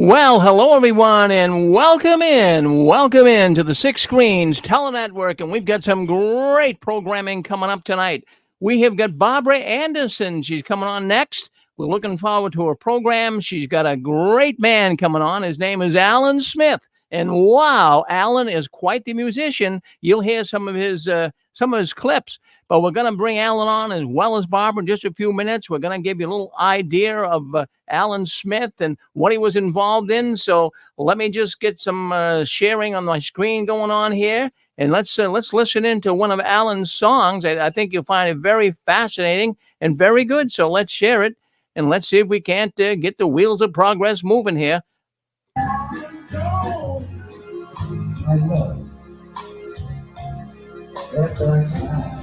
Well, hello everyone, and welcome in to the Six Screens Telenetwork, and we've got some great programming coming up tonight. We have got Barbara Anderson. She's coming on next. We're looking forward to her program. She's got a great man coming on. His name is Allan Smith, and wow, Allan is quite the musician. You'll hear some of his clips. But we're going to bring Allan on as well as Barbara in just a few minutes. We're going to give you a little idea of Allan Smith and what he was involved in. So let me just get some sharing on my screen going on here. And let's listen into one of Allan's songs. I think you'll find it very fascinating and very good. So let's share it. And let's see if we can't get the wheels of progress moving here. I love after I cry.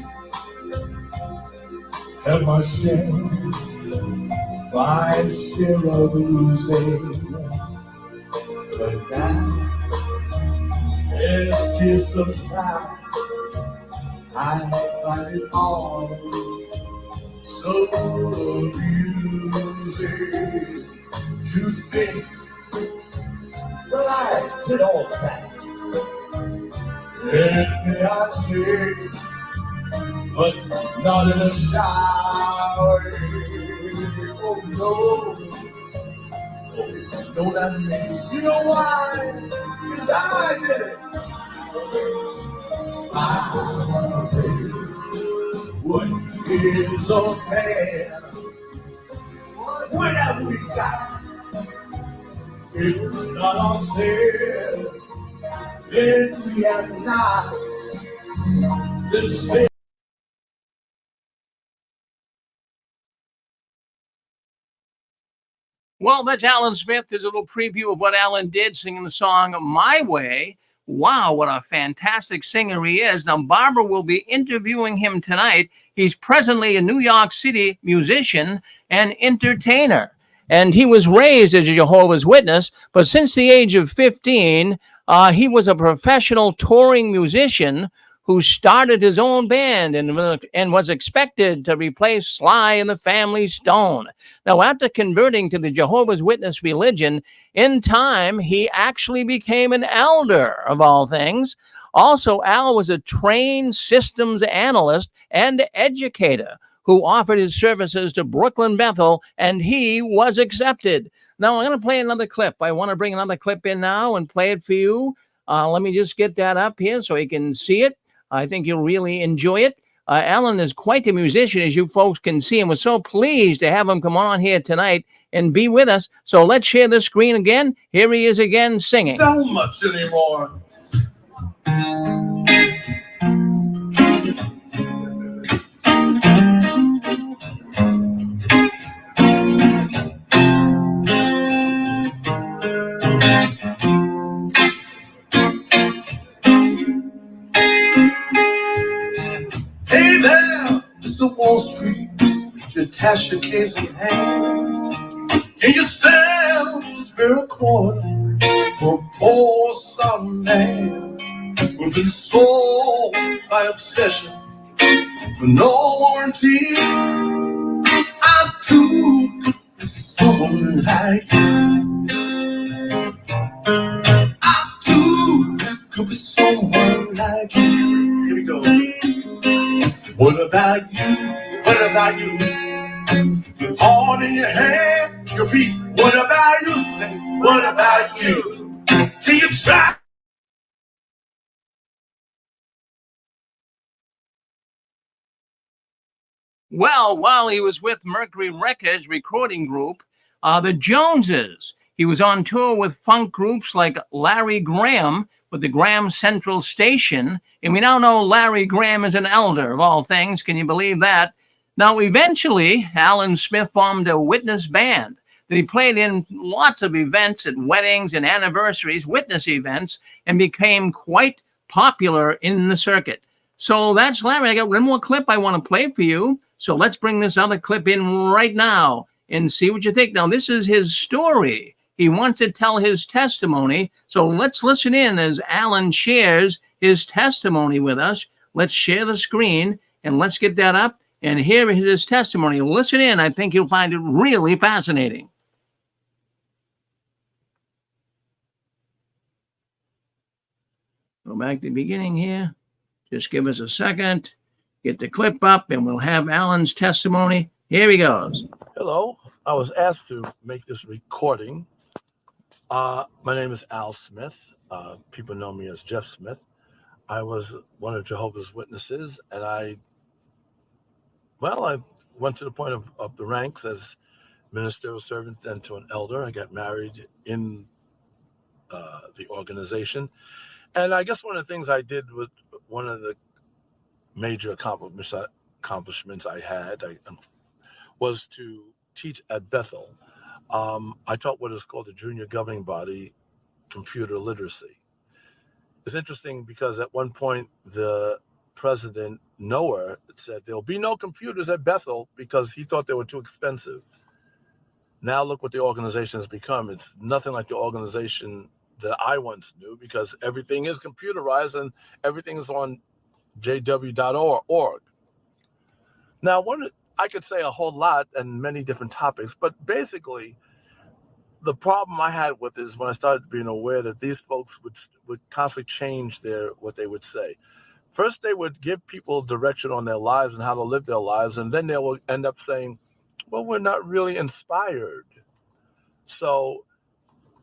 Have my share of losing, but now as tears subside, I find it all so amusing to think that I did all that. And may I say, but not in a shower. Oh no, not me. You know why? Because I did it. What is a man? What have we got? If not ourselves, then we have not the same. Well, that's Allan Smith. There's a little preview of what Allan did singing the song My Way. Wow, what a fantastic singer he is. Now, Barbara will be interviewing him tonight. He's presently a New York City musician and entertainer. And he was raised as a Jehovah's Witness, but since the age of 15, he was a professional touring musician who started his own band and was expected to replace Sly and the Family Stone. Now, after converting to the Jehovah's Witness religion, in time, he actually became an elder, of all things. Also, Al was a trained systems analyst and educator who offered his services to Brooklyn Bethel, and he was accepted. Now, I'm going to play another clip. I want to bring another clip in now and play it for you. Let me just get that up here so you can see it. I think you'll really enjoy it. Allan is quite a musician, as you folks can see, and we're so pleased to have him come on here tonight and be with us. So let's share the screen again. Here he is again singing. So much anymore. Hey there, Mr. Wall Street, your Tasha case in hand. Can you stand to spare a quarter for a poor some man who's been sold by obsession with no warranty? I too is someone like you. I too could be someone like you. Here we go. What about you? What about you? Heart in your hand, your feet. What about you? Say, what about you? Can you try? Well, while he was with Mercury Records recording group, the Joneses, he was on tour with funk groups like Larry Graham with the Graham Central Station. And we now know Larry Graham is an elder, of all things. Can you believe that? Now, eventually, Allan Smith formed a Witness band that he played in lots of events at weddings and anniversaries, Witness events, and became quite popular in the circuit. So that's Larry. I got one more clip I want to play for you. So let's bring this other clip in right now and see what you think. Now, this is his story. He wants to tell his testimony. So let's listen in as Allan shares his testimony with us. Let's share the screen and let's get that up. And here is his testimony. Listen in. I think you'll find it really fascinating. Go back to the beginning here. Just give us a second. Get the clip up, and we'll have Allan's testimony. Here he goes. Hello. I was asked to make this recording. My name is Al Smith. People know me as Jeff Smith. I was one of Jehovah's Witnesses, and I went to the point of the ranks as ministerial servant, then to an elder. I got married in the organization. And I guess one of the things I did with one of the major accomplishments I had was to teach at Bethel. I taught what is called the junior governing body, computer literacy. It's interesting because at one point the president, Noah, said there'll be no computers at Bethel because he thought they were too expensive. Now look what the organization has become. It's nothing like the organization that I once knew because everything is computerized and everything is on jw.org. Now, I could say a whole lot and many different topics, but basically the problem I had with it is when I started being aware that these folks would constantly change what they would say. First, they would give people direction on their lives and how to live their lives, and then they will end up saying, well, we're not really inspired. So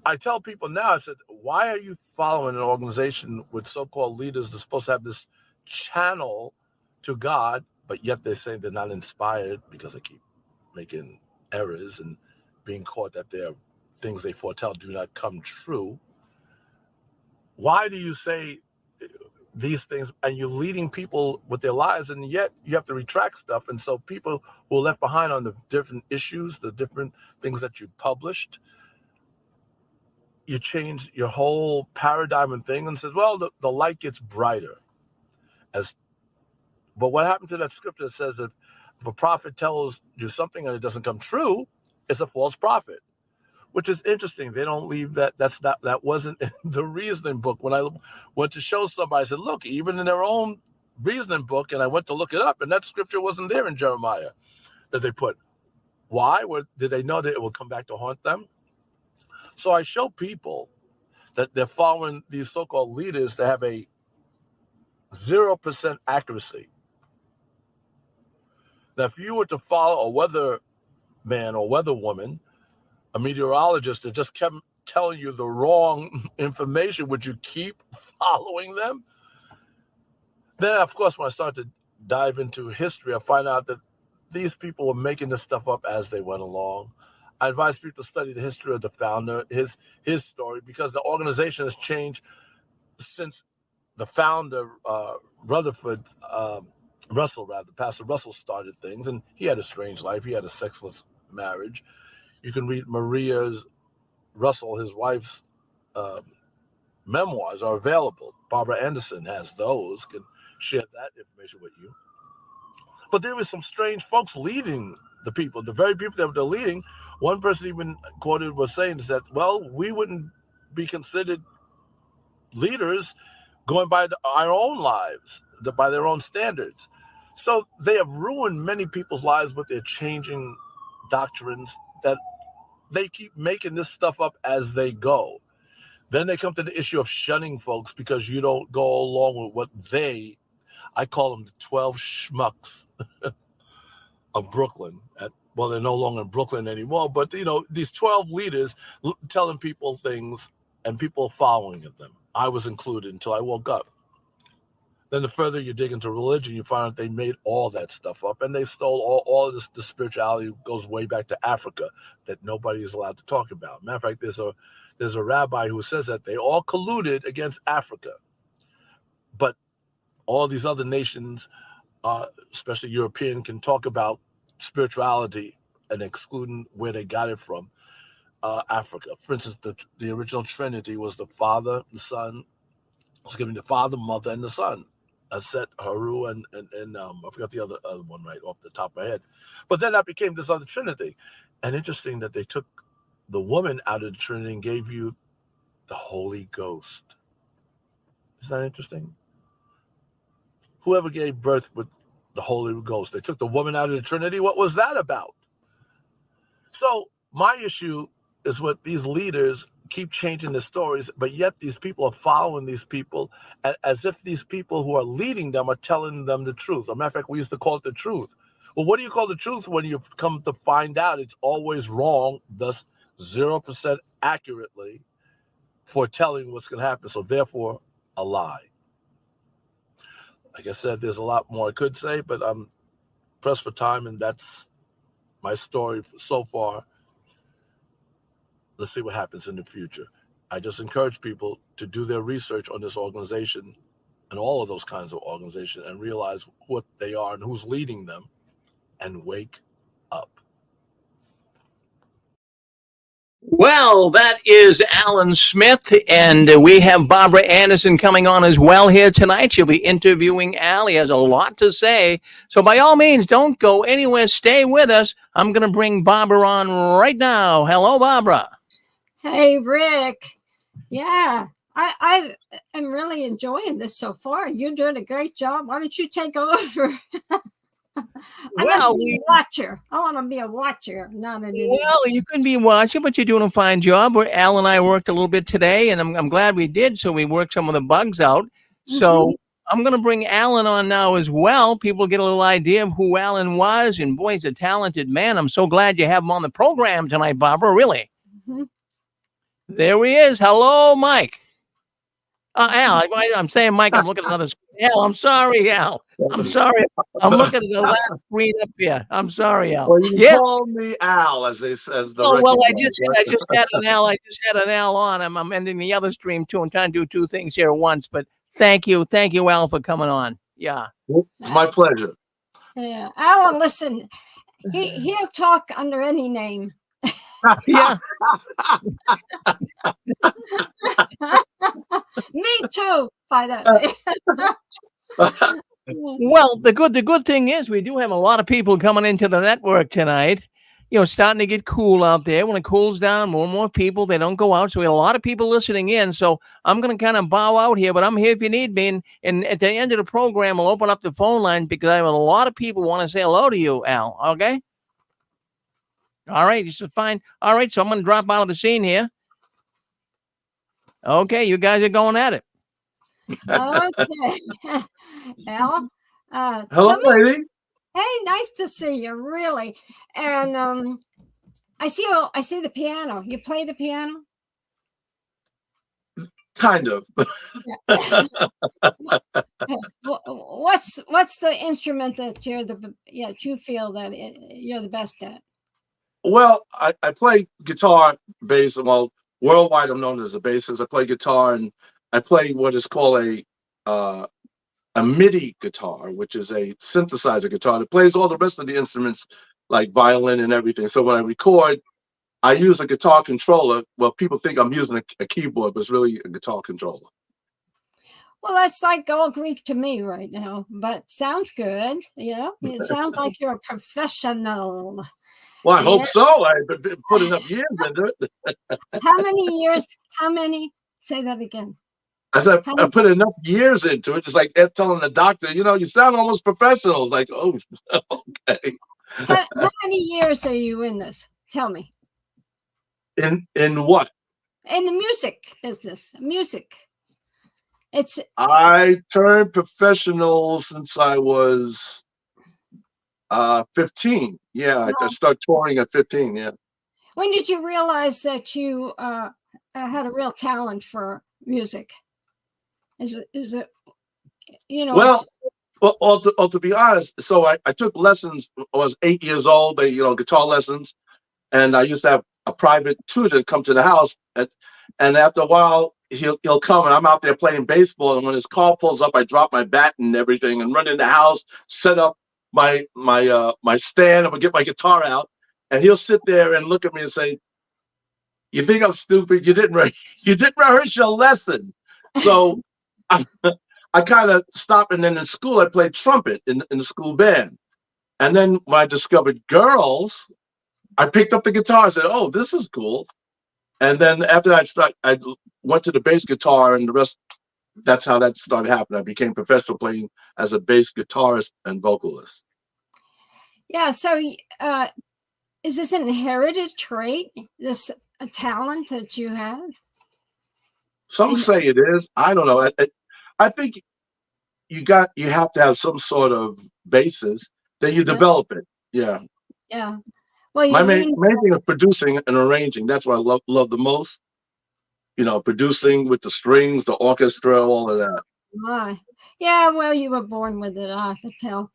I tell people now, I said, why are you following an organization with so-called leaders that's supposed to have this channel to God, but yet they say they're not inspired because they keep making errors and being caught that their things they foretell do not come true? Why do you say these things and you're leading people with their lives, and yet you have to retract stuff? And so people who are left behind on the different issues, the different things that you published, you change your whole paradigm and thing and says, well, the light gets brighter. But what happened to that scripture that says if a prophet tells you something and it doesn't come true, it's a false prophet, which is interesting. They don't leave that. That wasn't in the reasoning book. When I went to show somebody, I said, look, even in their own reasoning book, and I went to look it up, and that scripture wasn't there in Jeremiah that they put. Why? Did they know that it would come back to haunt them? So I show people that they're following these so-called leaders that have a 0% accuracy. Now, if you were to follow a weatherman or weatherwoman, a meteorologist that just kept telling you the wrong information, would you keep following them? Then, of course, when I started to dive into history, I find out that these people were making this stuff up as they went along. I advise people to study the history of the founder, his story, because the organization has changed since the founder, Pastor Russell started things, and he had a strange life. He had a sexless marriage. You can read Maria's Russell, his wife's memoirs are available. Barbara Anderson has those, can share that information with you. But there was some strange folks leading the people, the very people that they're leading. One person even quoted was saying is that, well, we wouldn't be considered leaders going by our own lives, by their own standards. So they have ruined many people's lives with their changing doctrines that they keep making this stuff up as they go. Then they come to the issue of shunning folks because you don't go along with what I call them the 12 schmucks of Brooklyn. Well, they're no longer in Brooklyn anymore, but these 12 leaders telling people things and people following them. I was included until I woke up. Then the further you dig into religion, you find out they made all that stuff up, and they stole all of this. The spirituality goes way back to Africa that nobody is allowed to talk about. Matter of fact, there's a rabbi who says that they all colluded against Africa, but all these other nations, especially European, can talk about spirituality and excluding where they got it from. Africa, for instance, the original Trinity was the Father, the Son. The Father, Mother, and the Son. Set, Haru, and I forgot the other one right off the top of my head. But then that became this other Trinity. And interesting that they took the woman out of the Trinity and gave you the Holy Ghost. Isn't that interesting? Whoever gave birth with the Holy Ghost, they took the woman out of the Trinity. What was that about? So my issue is with these leaders keep changing the stories, but yet these people are following these people as if these people who are leading them are telling them the truth. As a matter of fact, we used to call it the truth. Well, what do you call the truth when you come to find out it's always wrong, thus 0% accurately foretelling what's going to happen? So therefore, a lie. Like I said, there's a lot more I could say, but I'm pressed for time, and that's my story so far. Let's see what happens in the future. I just encourage people to do their research on this organization and all of those kinds of organizations and realize what they are and who's leading them, and wake up. Well, that is Allan Smith, and we have Barbara Anderson coming on as well here tonight. She'll be interviewing Al. He has a lot to say. So by all means, don't go anywhere. Stay with us. I'm going to bring Barbara on right now. Hello, Barbara. Hey, Rick. Yeah, I am really enjoying this so far. You're doing a great job. Why don't you take over? I want to be a watcher. I want to be a watcher, not an idiot. Well, you can be watching, but you're doing a fine job. Al and I worked a little bit today, and I'm glad we did. So we worked some of the bugs out. So I'm going to bring Allan on now as well. People get a little idea of who Allan was, and boy, he's a talented man. I'm so glad you have him on the program tonight, Barbara. Really. There he is. Hello, Mike. Al, I'm saying Mike. I'm looking at another screen. Al, I'm sorry, Al. I'm sorry. I'm looking at the last screen up here. I'm sorry, Al. Well, you call me Al, as they says. Oh well, I just had an Al. I just had an Al on. I'm ending the other stream too. I'm trying to do two things here at once. But thank you, Al, for coming on. Yeah, it's my pleasure. Yeah, Allan, listen, he'll talk under any name. Yeah. Me too, by the way. Well, the good thing is we do have a lot of people coming into the network tonight. You know, starting to get cool out there. When it cools down, more and more people, they don't go out. So we have a lot of people listening in. So I'm going to kind of bow out here, but I'm here if you need me. And at the end of the program, I'll open up the phone line because I have a lot of people want to say hello to you, Al. Okay? All right, this is fine. All right, so I'm going to drop out of the scene here. Okay, you guys are going at it. Okay. Al, hello, lady. Hey, nice to see you, really. And I see the piano. You play the piano? Kind of. What's the instrument that you feel that you're the best at? Well, I play guitar, bass. Well, worldwide I'm known as a bassist. I play guitar, and I play what is called a MIDI guitar, which is a synthesizer guitar that plays all the rest of the instruments like violin and everything. So when I record, I use a guitar controller. Well, people think I'm using a keyboard, but it's really a guitar controller. Well, that's like all Greek to me right now, but sounds good. You know, it sounds like you're a professional. Well, I hope so. I've been putting up years into it. How many years? How many? Say that again. I said I put enough years into it. Just like telling the doctor, you sound almost professional. It's like, oh, okay. How many years are you in this? Tell me. In what? In the music business. Music. I turned professional since I was 15. Yeah, I started touring at 15. Yeah. When did you realize that you had a real talent for music? Is it, Well, to be honest, so I took lessons. I was 8 years old, guitar lessons, and I used to have a private tutor come to the house, and after a while he'll come, and I'm out there playing baseball, and when his car pulls up, I drop my bat and everything, and run in the house, set up my stand, and would get my guitar out, and he'll sit there and look at me and say, "You think I'm stupid? You didn't rehearse your lesson." So I kind of stopped, and then in school I played trumpet in the school band, and then when I discovered girls, I picked up the guitar. I said, "Oh, this is cool." And then after that, I went to the bass guitar, and the rest. That's how that started happening. I became professional playing as a bass guitarist and vocalist. Yeah. So, is this an inherited trait? This a talent that you have? Some say it is. I don't know. I think you have to have some sort of basis, then you develop it. Yeah. Yeah. Well, My you main thing is producing and arranging. That's what I love the most. You know, producing with the strings, the orchestra, all of that. Yeah, well, you were born with it, I could tell.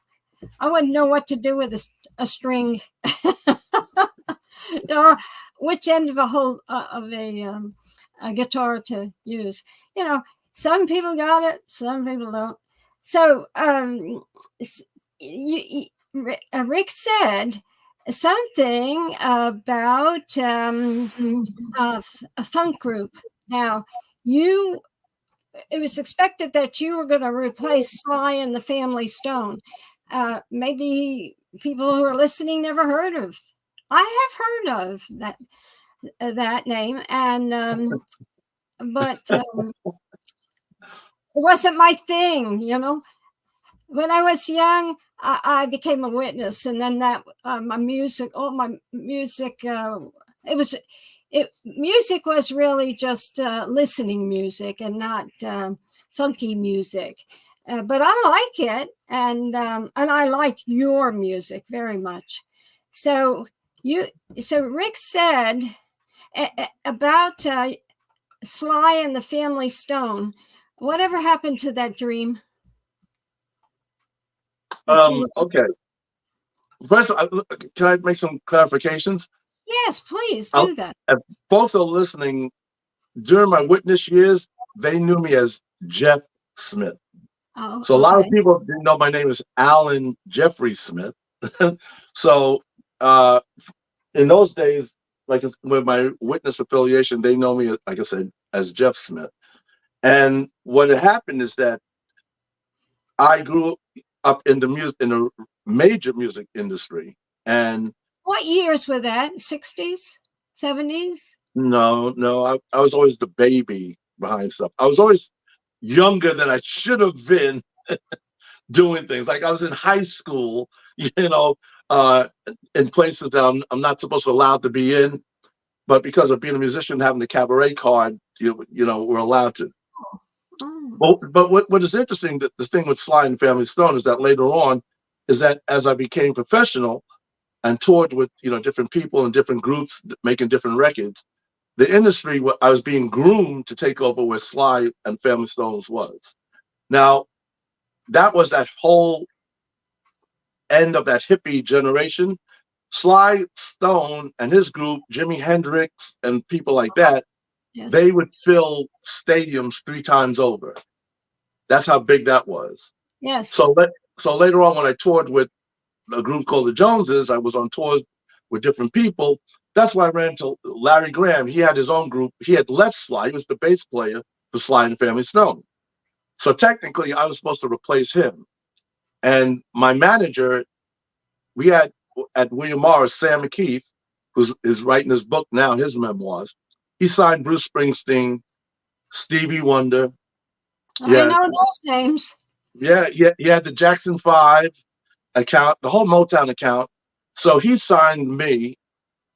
I wouldn't know what to do with a string. Or which end of a guitar to use. You know, some people got it, some people don't. So Rick said something about a funk group. Now, it was expected that you were going to replace Sly and the Family Stone. Maybe people who are listening never heard of. I have heard of that name, and but it wasn't my thing. You know, when I was young, I became a witness, and then that music music was really just listening music and not funky music. But I like it, and I like your music very much. So Rick said about Sly and the Family Stone. Whatever happened to that dream? Okay. First, can I make some clarifications? Yes, please do that. If folks are listening, during my witness years, they knew me as Jeff Smith. Oh, so a lot of people didn't know my name is Allan Jeffrey Smith. So in those days, like with my witness affiliation, they know me, like I said, as Jeff Smith. And what had happened is that I grew up in the major music industry. And what years were that? 60s, 70s? No, I was always the baby behind stuff. I was always younger than I should have been doing things. Like I was in high school, you know, in places that I'm not supposed to allowed to be in, but because of being a musician, having the cabaret card, you know, we're allowed to. But what is interesting, that the thing with Sly and Family Stone is that later on, is that as I became professional and toured with, you know, different people and different groups making different records, the industry, I was being groomed to take over where Sly and Family Stones was. Now, that was that whole end of that hippie generation. Sly Stone and his group, Jimi Hendrix and people like that, yes, they would fill stadiums 3 times over. That's how big that was. Yes. So later on, when I toured with a group called the Joneses, I was on tours with different people. That's why I ran into Larry Graham. He had his own group. He had left Sly. He was the bass player for Sly and Family Stone. So technically, I was supposed to replace him. And my manager, we had at William Morris, Sam McKeith, who is writing his book now, his memoirs. He signed Bruce Springsteen, Stevie Wonder. I know those names. Yeah, he had the Jackson 5 account, the whole Motown account. So he signed me,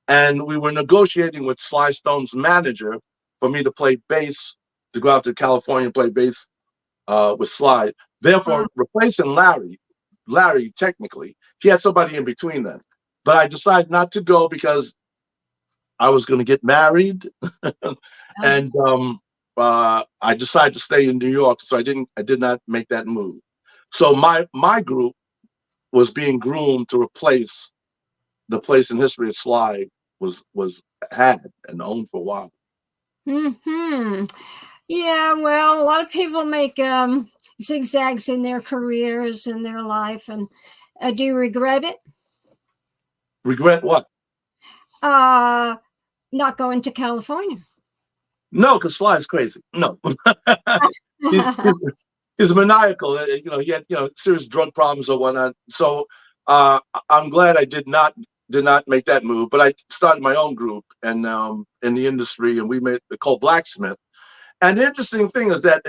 and we were negotiating with Sly Stone's manager for me to play bass, to go out to California and play bass with Sly. Therefore, replacing Larry, technically, he had somebody in between them. But I decided not to go because I was going to get married, and I decided to stay in New York. So I did not make that move. So my group was being groomed to replace the place in history that Sly had and owned for a while. Yeah, well, a lot of people make zigzags in their careers and their life, and do you regret it? Regret what? Not going to California. No, because Sly's crazy. No, he's maniacal. You know, he had serious drug problems or whatnot. So I'm glad I did not make that move. But I started my own group and in the industry, and we made it called Blacksmith. And the interesting thing is that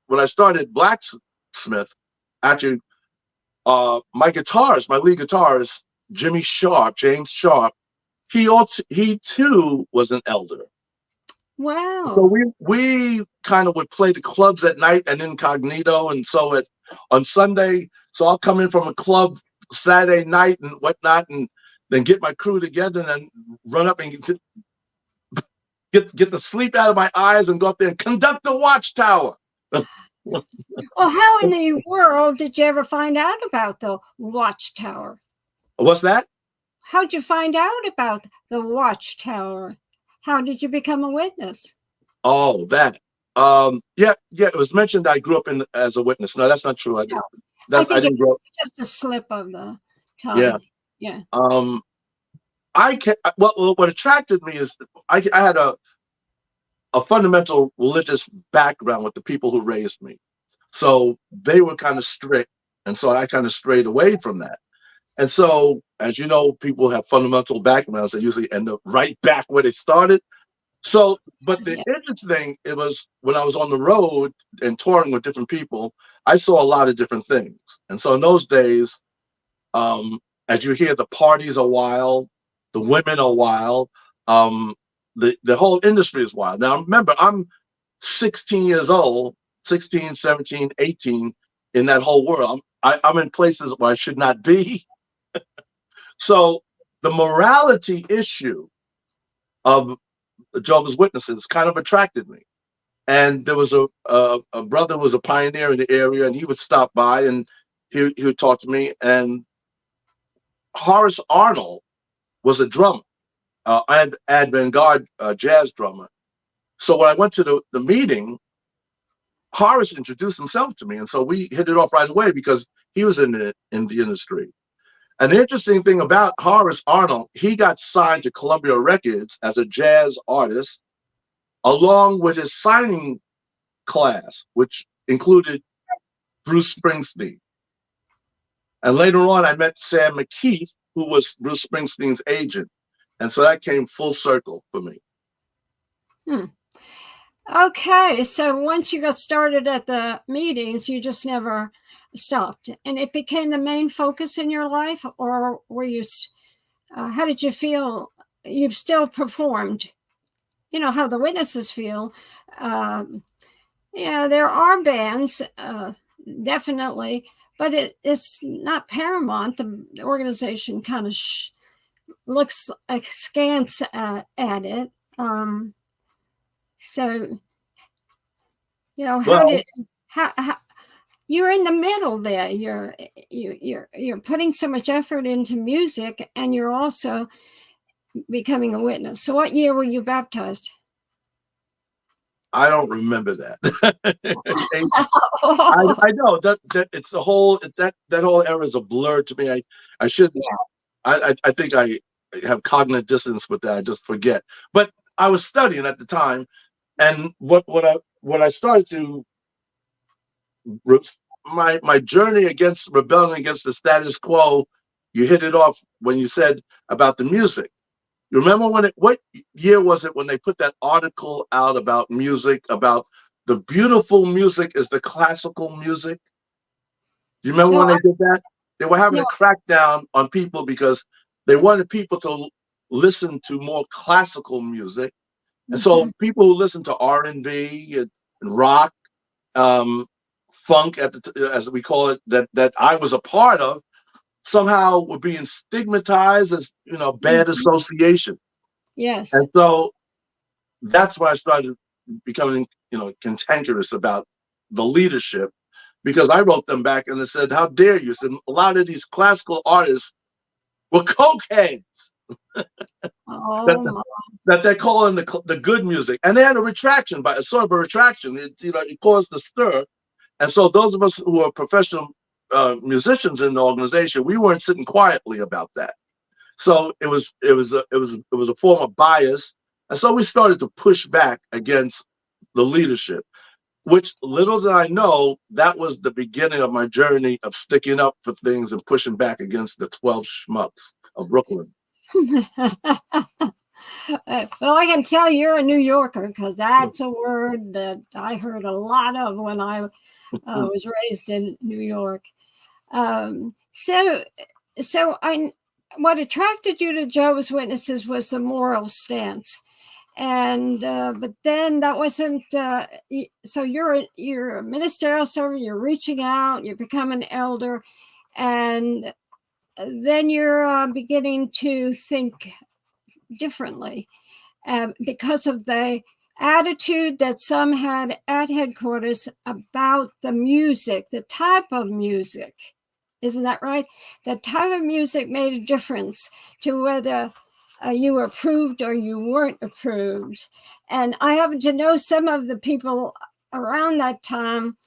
when I started Blacksmith, actually, my lead guitarist, James Sharp, he too was an elder. Wow. So we kind of would play the clubs at night and incognito, and so on Sunday, so I'll come in from a club Saturday night and whatnot, and then get my crew together and then run up and get the sleep out of my eyes and go up there and conduct the Watchtower. Well, how in the world did you ever find out about the Watchtower? What's that? How'd you find out about the Watchtower? How did you become a witness? Oh, that. Yeah, it was mentioned I grew up as a witness. No, that's not true. I think didn't grow up. It's just a slip of the tongue. Yeah. Yeah. What attracted me is I had a fundamental religious background with the people who raised me. So they were kind of strict. And so I kind of strayed away from that. And so, as you know, people have fundamental backgrounds that usually end up right back where they started. So, but the interesting thing, it was when I was on the road and touring with different people, I saw a lot of different things. And so in those days, as you hear, the parties are wild, the women are wild, the whole industry is wild. Now, remember, I'm 16 years old, 16, 17, 18 in that whole world. I'm in places where I should not be. So the morality issue of the Jehovah's Witnesses kind of attracted me. And there was a brother who was a pioneer in the area, and he would stop by and he would talk to me. And Horace Arnold was a drummer, avant-garde jazz drummer. So when I went to the meeting, Horace introduced himself to me, and so we hit it off right away because he was in the industry. And the interesting thing about Horace Arnold, he got signed to Columbia Records as a jazz artist, along with his signing class, which included Bruce Springsteen. And later on, I met Sam McKeith, who was Bruce Springsteen's agent. And so that came full circle for me. Okay, so once you got started at the meetings, you just never stopped, and it became the main focus in your life, or were you? How did you feel? You've still performed. You know how the witnesses feel. There are bands, definitely, but it's not paramount. The organization kind of looks askance at it. So, how you're in the middle there. You're putting so much effort into music, and you're also becoming a witness. So, what year were you baptized? I don't remember that. I know that it's the whole that whole era is a blur to me. I should. Yeah. I think I have cognitive dissonance with that. I just forget. But I was studying at the time, and what I started to my journey against rebelling against the status quo. You hit it off when you said about the music. You remember what year was it when they put that article out about music, about the beautiful music is the classical music? Do you remember when they did that? They were having a crackdown on people because they wanted people to listen to more classical music. And so people who listen to R&B and rock, funk, as we call it, that I was a part of, somehow were being stigmatized as bad association. Yes. And so that's why I started becoming cantankerous about the leadership, because I wrote them back and I said, how dare you? So a lot of these classical artists were cokeheads. That they're calling the good music, and they had a retraction, by a sort of a retraction. It caused a stir, and so those of us who are professional musicians in the organization, we weren't sitting quietly about that. So it was a form of bias, and so we started to push back against the leadership. Which, little did I know, that was the beginning of my journey of sticking up for things and pushing back against the 12 schmucks of Brooklyn. Well, I can tell you're a New Yorker, because that's a word that I heard a lot of when I was raised in New York. So what attracted you to Jehovah's Witnesses was the moral stance. And but then that wasn't so you're a ministerial servant, you're reaching out, you become an elder, and then you're beginning to think differently because of the attitude that some had at headquarters about the music, the type of music. Isn't that right? The type of music made a difference to whether you were approved or you weren't approved. And I happen to know some of the people around that time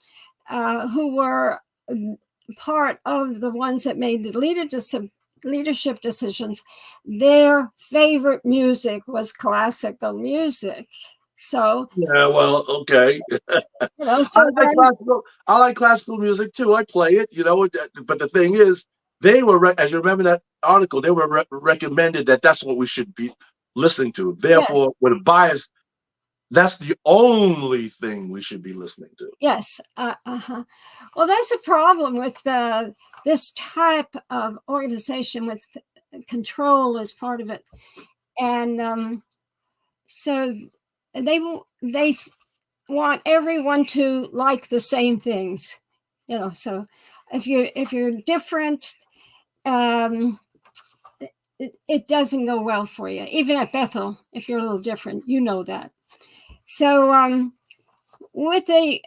who were part of the ones that made the leadership decisions. Their favorite music was classical music. So yeah, well, okay. so I like classical music too. I play it, but the thing is, they were, as you remember that article, they were recommended that that's what we should be listening to. Therefore, yes. with a bias, that's the only thing we should be listening to. Yes. Well, that's a problem with this type of organization with control as part of it. And so they want everyone to like the same things, so if you're different, it doesn't go well for you. Even at Bethel, if you're a little different, that. So with the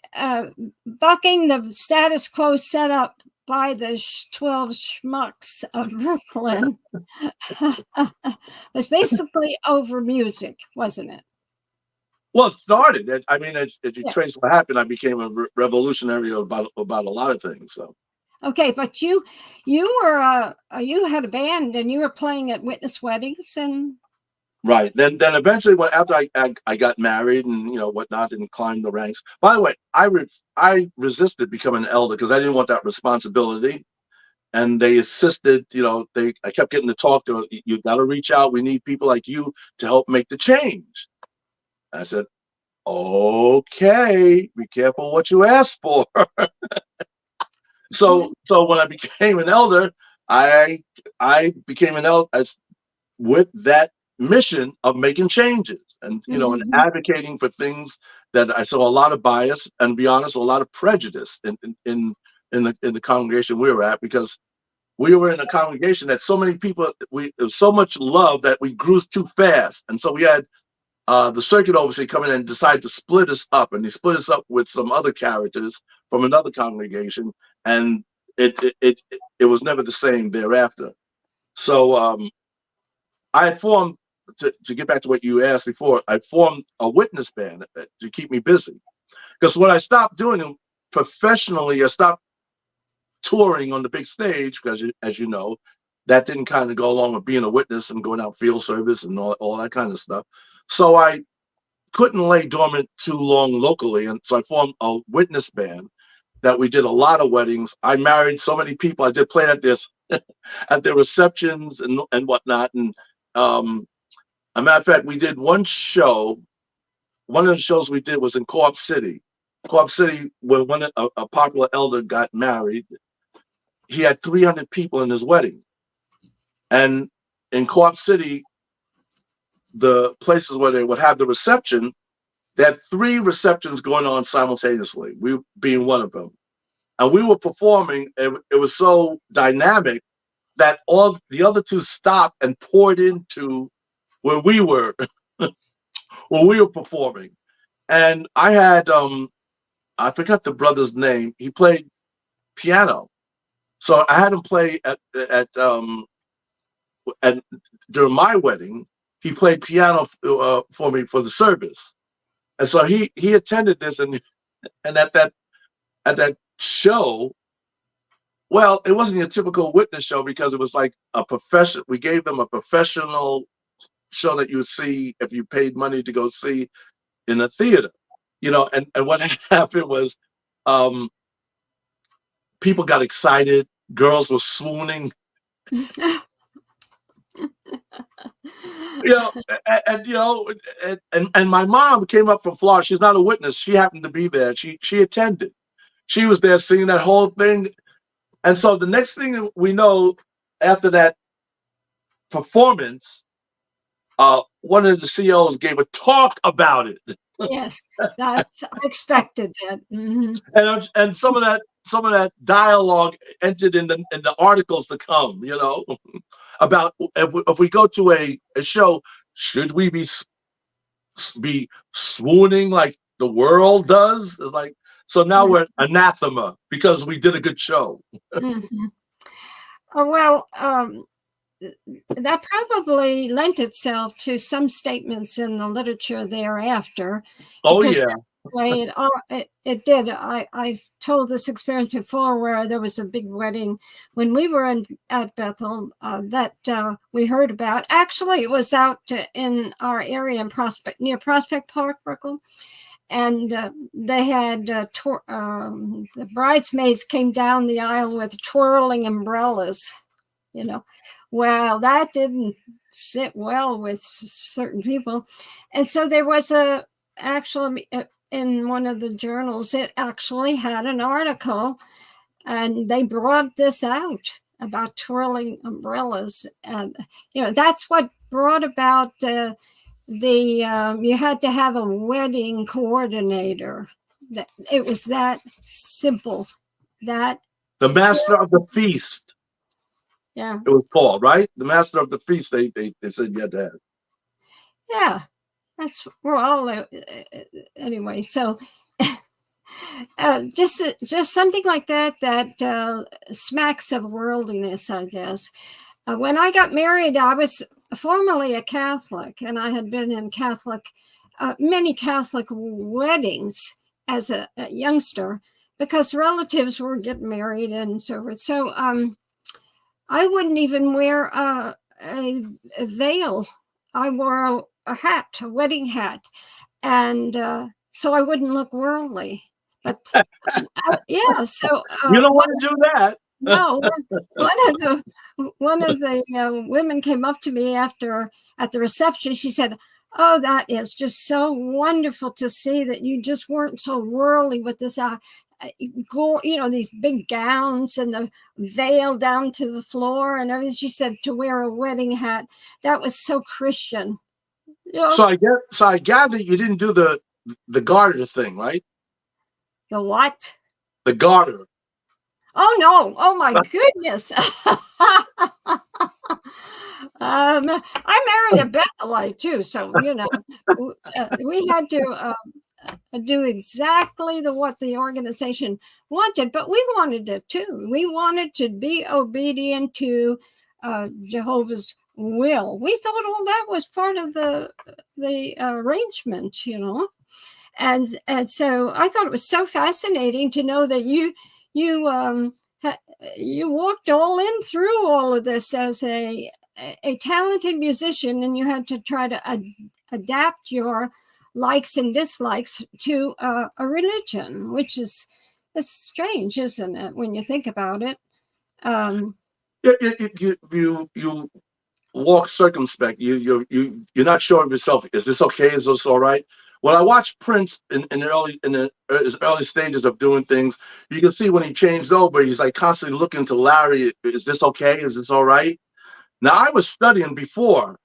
bucking the status quo set up by the 12 schmucks of Brooklyn was basically over music, wasn't it? Well, it started. I mean, as you trace what happened, I became a revolutionary about a lot of things. So. Okay, but you were you had a band and you were playing at witness weddings and. Right. Then eventually, after I got married and whatnot and climbed the ranks. By the way, I resisted becoming an elder because I didn't want that responsibility, and they insisted. I kept getting to talk to. You got to reach out. We need people like you to help make the change. I said, okay, be careful what you ask for. So when I became an elder, I became an elder with that mission of making changes and and advocating for things that I saw a lot of bias and, to be honest, a lot of prejudice in the congregation we were at, because we were in a congregation that so many people, there was so much love that we grew too fast, and so we had the circuit overseer come in and decide to split us up, and they split us up with some other characters from another congregation, and it was never the same thereafter. So I had formed, to get back to what you asked before, I formed a witness band to keep me busy, because when I stopped doing it professionally, I stopped touring on the big stage, because as you know, that didn't kind of go along with being a witness and going out field service and all that kind of stuff. So I couldn't lay dormant too long locally, and so I formed a witness band that we did a lot of weddings. I married so many people. I did play at this at their receptions and whatnot. And a matter of fact, we did one show. One of the shows we did was in Co-op City. Co-op City, when a popular elder got married, he had 300 people in his wedding. And in Co-op City, the places where they would have the reception, they had 3 receptions going on simultaneously, we being one of them. And we were performing, and it was so dynamic that all the other 2 stopped and poured into where we were when we were performing. And I had I forgot the brother's name. He played piano, so I had him play at during my wedding. He played piano for me for the service, and so he attended this, and at that show, well, it wasn't a typical witness show, because it was like a profession. We gave them a professional show that you would see if you paid money to go see in a theater, and what happened was, people got excited, girls were swooning. And my mom came up from Florida. She's not a witness. She happened to be there. She attended. She was there seeing that whole thing. And so the next thing we know, after that performance, one of the CEOs gave a talk about it. Yes, that's I expected that. And some of that dialogue entered in the articles to come, about if we go to a show, should we be swooning like the world does? It's like, so now we're anathema because we did a good show. Oh, well, that probably lent itself to some statements in the literature thereafter. Oh, because yeah. that's the way it did. I've told this experience before where there was a big wedding when we were at Bethel that we heard about. Actually, it was out in our area in near Prospect Park, Brooklyn. And they had the bridesmaids came down the aisle with twirling umbrellas, Well, that didn't sit well with certain people. And so there was actually in one of the journals, it actually had an article, and they brought this out about twirling umbrellas. And, that's what brought about you had to have a wedding coordinator. It was that simple. That the master of the feast. Yeah, it was called, right? The master of the feast. They said you had to have. Yeah, we're all anyway. So just something like that smacks of worldliness, I guess. When I got married, I was formerly a Catholic, and I had been in many Catholic weddings as a youngster because relatives were getting married and so forth. So I wouldn't even wear a veil. I wore a hat, a wedding hat, and so I wouldn't look worldly. But yeah, so you don't want to do that. No, one of the women came up to me at the reception. She said, "Oh, that is just so wonderful to see that you just weren't so worldly with this, these big gowns and the veil down to the floor and everything." She said to wear a wedding hat, that was so Christian. So I gather you didn't do the garter thing, right? The what? The garter. Oh, no. Oh, my goodness. I married a Bethelite, too. So, we had to do exactly what the organization wanted, but we wanted it, too. We wanted to be obedient to Jehovah's will. We thought all that was part of the arrangement, And so I thought it was so fascinating to know that you walked all in through all of this as a talented musician, and you had to try to adapt your likes and dislikes to a religion, which is strange, isn't it, when you think about it? You walk circumspect. You're not sure of yourself. Is this okay? Is this all right? When I watched Prince in the early stages of doing things, you can see when he changed over, he's like constantly looking to Larry. Is this okay? Is this all right? Now I was studying before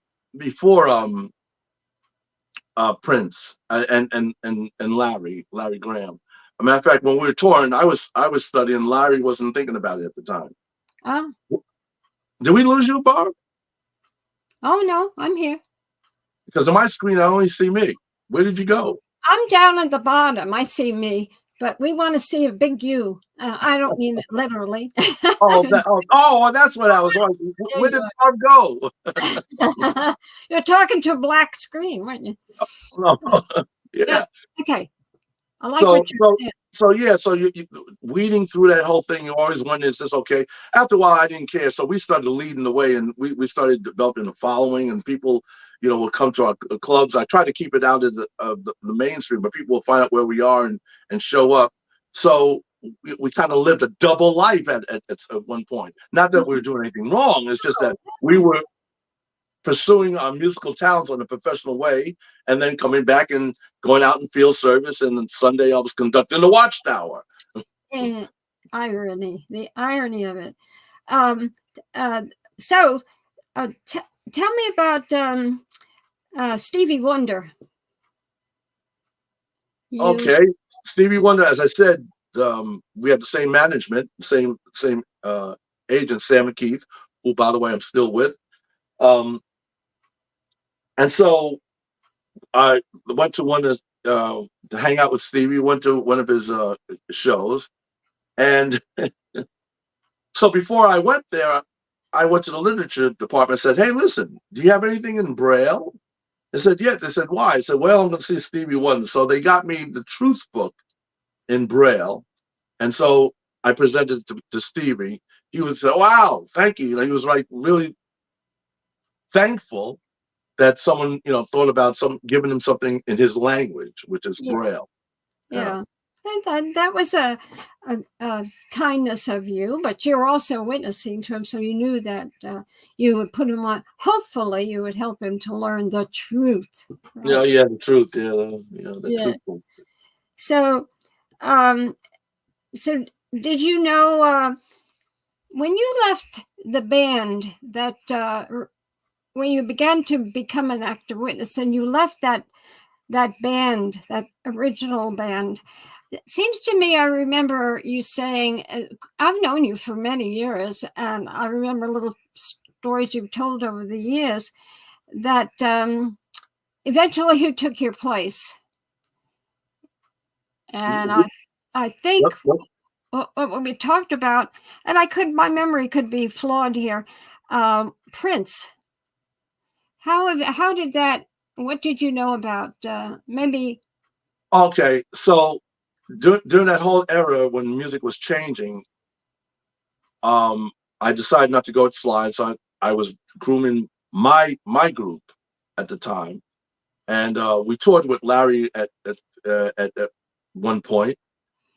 Prince and Larry Graham. As a matter of fact, when we were touring, I was studying. Larry wasn't thinking about it at the time. Oh. Did we lose you, Barb? Oh no, I'm here. Because on my screen, I only see me. Where did you go? I'm down at the bottom. I see me, but we want to see a big you. I don't mean it literally. That's what I was wondering. Where did Barb go? You're talking to a black screen, weren't you? Yeah. Okay. I like what you're saying. So you weeding through that whole thing, you always wonder, is this okay? After a while, I didn't care. So we started leading the way, and we started developing a following, and people, will come to our clubs. I try to keep it out of the mainstream, but people will find out where we are and show up. So we kind of lived a double life at one point. Not that we were doing anything wrong. It's just that we were pursuing our musical talents in a professional way, and then coming back and going out in field service. And then Sunday I was conducting the Watchtower. The irony of it. tell me about Stevie Wonder. Okay, Stevie Wonder, as I said, we had the same management, same agent, Sam McKeith, who, by the way, I'm still with. And so I went to to hang out with Stevie. Went to one of his shows, and so before I went there, I went to the literature department. And said, "Hey, listen, do you have anything in Braille?" They said, "Yeah." They said, "Why?" I said, "Well, I'm going to see Stevie Wonder." So they got me the Truth book in Braille, and so I presented it to Stevie. He was say, "Wow, thank you." He was like really thankful that someone thought about giving him something in his language, which is Braille. Yeah. And that was a kindness of you, but you're also witnessing to him, so you knew that you would put him on. Hopefully, you would help him to learn the truth. Right? Yeah, the truth. The truth. So, so did you know when you left the band that when you began to become an active witness and you left that band, that original band? It seems to me, I remember you saying, I've known you for many years, and I remember little stories you've told over the years that eventually you took your place. And I think what we talked about, and my memory could be flawed here, Prince. How did that, what did you know about maybe? Okay, so during that whole era when music was changing, I decided not to go with Slide, so I was grooming my group at the time, and we toured with Larry at one point,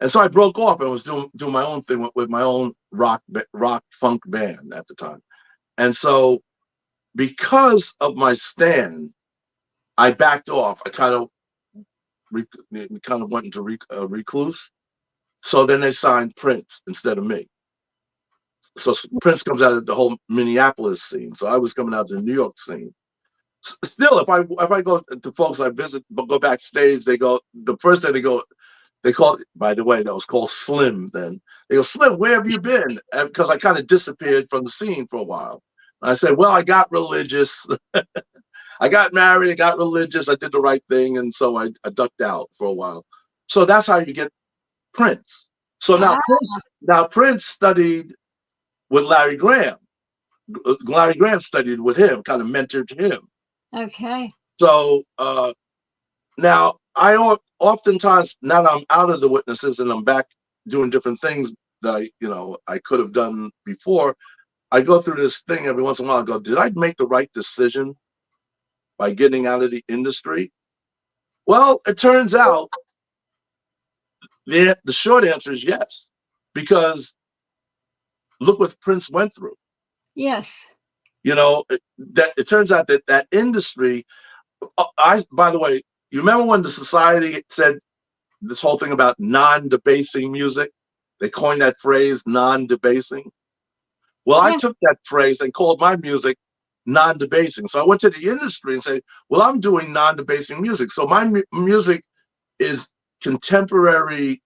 and so I broke off and was doing my own thing with my own rock funk band at the time, and so because of my stand, I backed off. I kind of went into recluse. So then they signed Prince instead of me. So Prince comes out of the whole Minneapolis scene. So I was coming out of the New York scene. Still, if I go to folks I visit, but go backstage, they go, the first thing they call, by the way, that was called Slim then. They go, "Slim, where have you been?" Because I kind of disappeared from the scene for a while. And I said, "Well, I got religious." I got married, I got religious, I did the right thing, and so I ducked out for a while. So that's how you get Prince. So now Prince studied with Larry Graham. Larry Graham studied with him, kind of mentored him. Okay. So now I oftentimes, now that I'm out of the witnesses and I'm back doing different things that I could have done before, I go through this thing every once in a while. I go, did I make the right decision by getting out of the industry? Well, it turns out the short answer is yes, because look what Prince went through. Yes. It turns out that industry. By the way, you remember when the society said this whole thing about non-debasing music? They coined that phrase, non-debasing. Well, I took that phrase and called my music non-debasing. So I went to the industry and said, well, I'm doing non-debasing music. So my music is contemporary,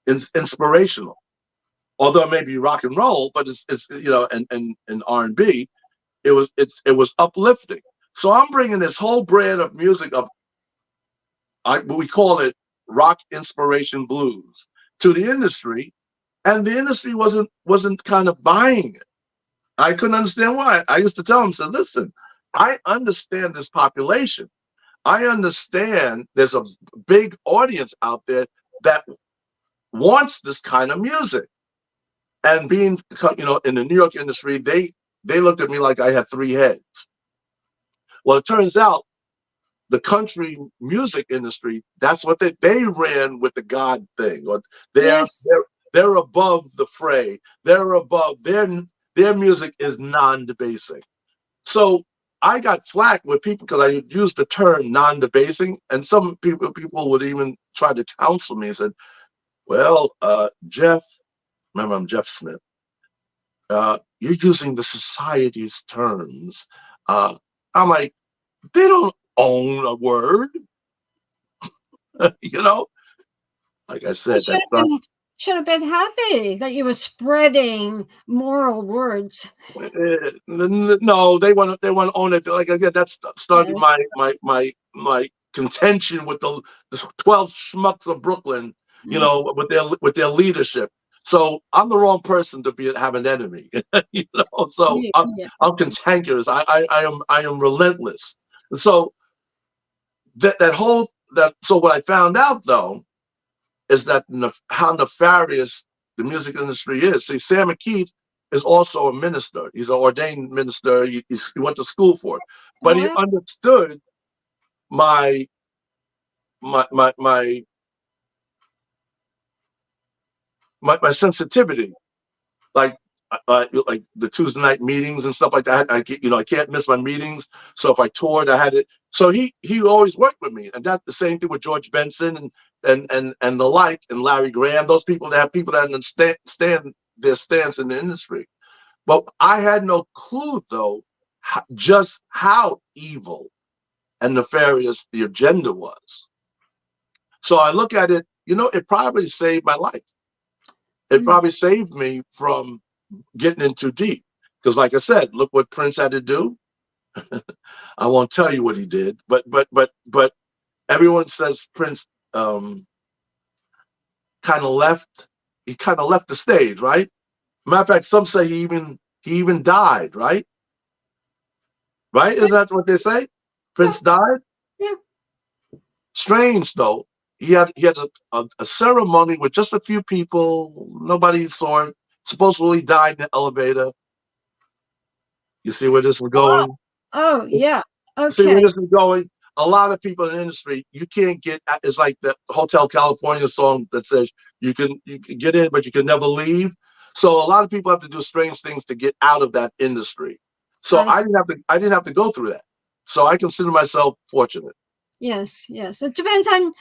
inspirational. Although it may be rock and roll, but it's and R&B, it was uplifting. So I'm bringing this whole brand of music we call it rock inspiration blues to the industry, and the industry wasn't kind of buying it. I couldn't understand why. I used to tell them, said, listen, I understand this population. I understand there's a big audience out there that wants this kind of music. And being, in the New York industry, they looked at me like I had three heads. Well, it turns out the country music industry, that's what they ran with the God thing. Or they're above the fray. They're above their music is non-debasing. So I got flack with people because I used the term non-debasing, and some people would even try to counsel me and said, well, Jeff, remember I'm Jeff Smith. you're using the society's terms. I'm like, they don't own a word. You know, like I said, that's not. Should have been happy that you were spreading moral words. No, they want to own it. Like again, that started Yes. my contention with the 12 schmucks of Brooklyn. You know, with their leadership. So I'm the wrong person to have an enemy. You know, so I'm cantankerous. I am relentless. So so what I found out though is that how nefarious the music industry is. See, Sam McKee is also a minister. He's an ordained minister. He went to school for it, but he understood my sensitivity, like the Tuesday night meetings and stuff like that. I can't miss my meetings. So if I toured, I had it. So he always worked with me, and that's the same thing with George Benson and the like, and Larry Graham. Those people that understand their stance in the industry. But I had no clue though, just how evil and nefarious the agenda was. So I look at it, it probably saved my life. It probably saved me from getting in too deep. Because like I said, look what Prince had to do. I won't tell you what he did, but everyone says Prince kind of left the stage, right? Matter of fact, some say he even died, right? Right? Isn't that what they say? Prince died? Yeah. Strange though. He had a ceremony with just a few people. Nobody saw him. Supposedly died in the elevator. You see where this is going? Oh yeah. Okay. See where this is going? A lot of people in the industry, you can't get. It's like the Hotel California song that says you can get in, but you can never leave. So a lot of people have to do strange things to get out of that industry. So I didn't have to go through that. So I consider myself fortunate. Yes. It depends on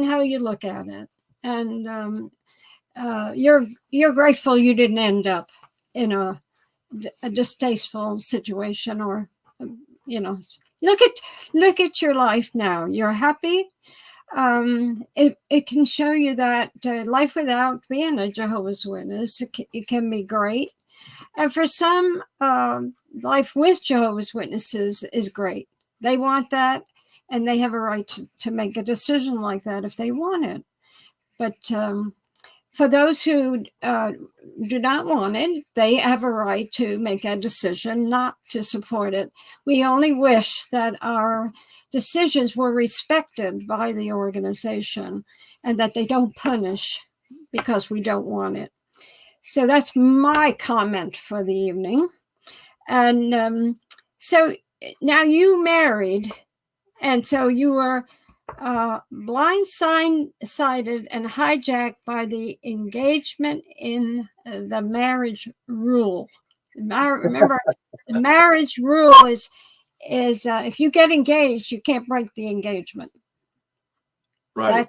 how you look at it, and you're grateful you didn't end up in a distasteful situation, or look at your life now. You're happy. It can show you that life without being a Jehovah's Witness, it can be great. And for some, life with Jehovah's Witnesses is great. They want that, and they have a right to make a decision like that if they want it. But for those who do not want it, they have a right to make a decision not to support it. We only wish that our decisions were respected by the organization and that they don't punish because we don't want it. So that's my comment for the evening. And so now you married, and so you were blindsided and hijacked by the engagement in the marriage rule. Remember, the marriage rule is if you get engaged, you can't break the engagement. Right.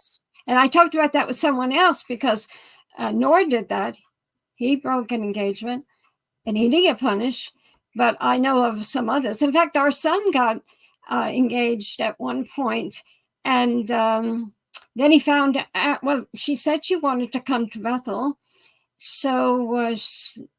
And I talked about that with someone else because Nor did that. He broke an engagement and he didn't get punished. But I know of some others. In fact, our son got engaged at one point, and then he found out, well, she said she wanted to come to Bethel. So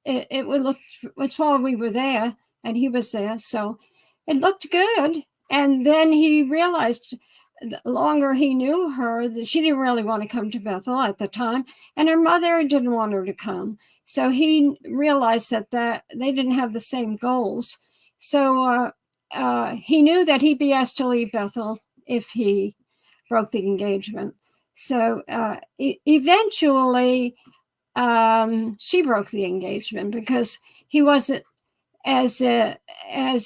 it would look, it's while we were there and he was there. So it looked good. And then he realized the longer he knew her, that she didn't really want to come to Bethel at the time. And her mother didn't want her to come. So he realized that they didn't have the same goals. So he knew that he'd be asked to leave Bethel if he broke the engagement. So eventually she broke the engagement because he wasn't as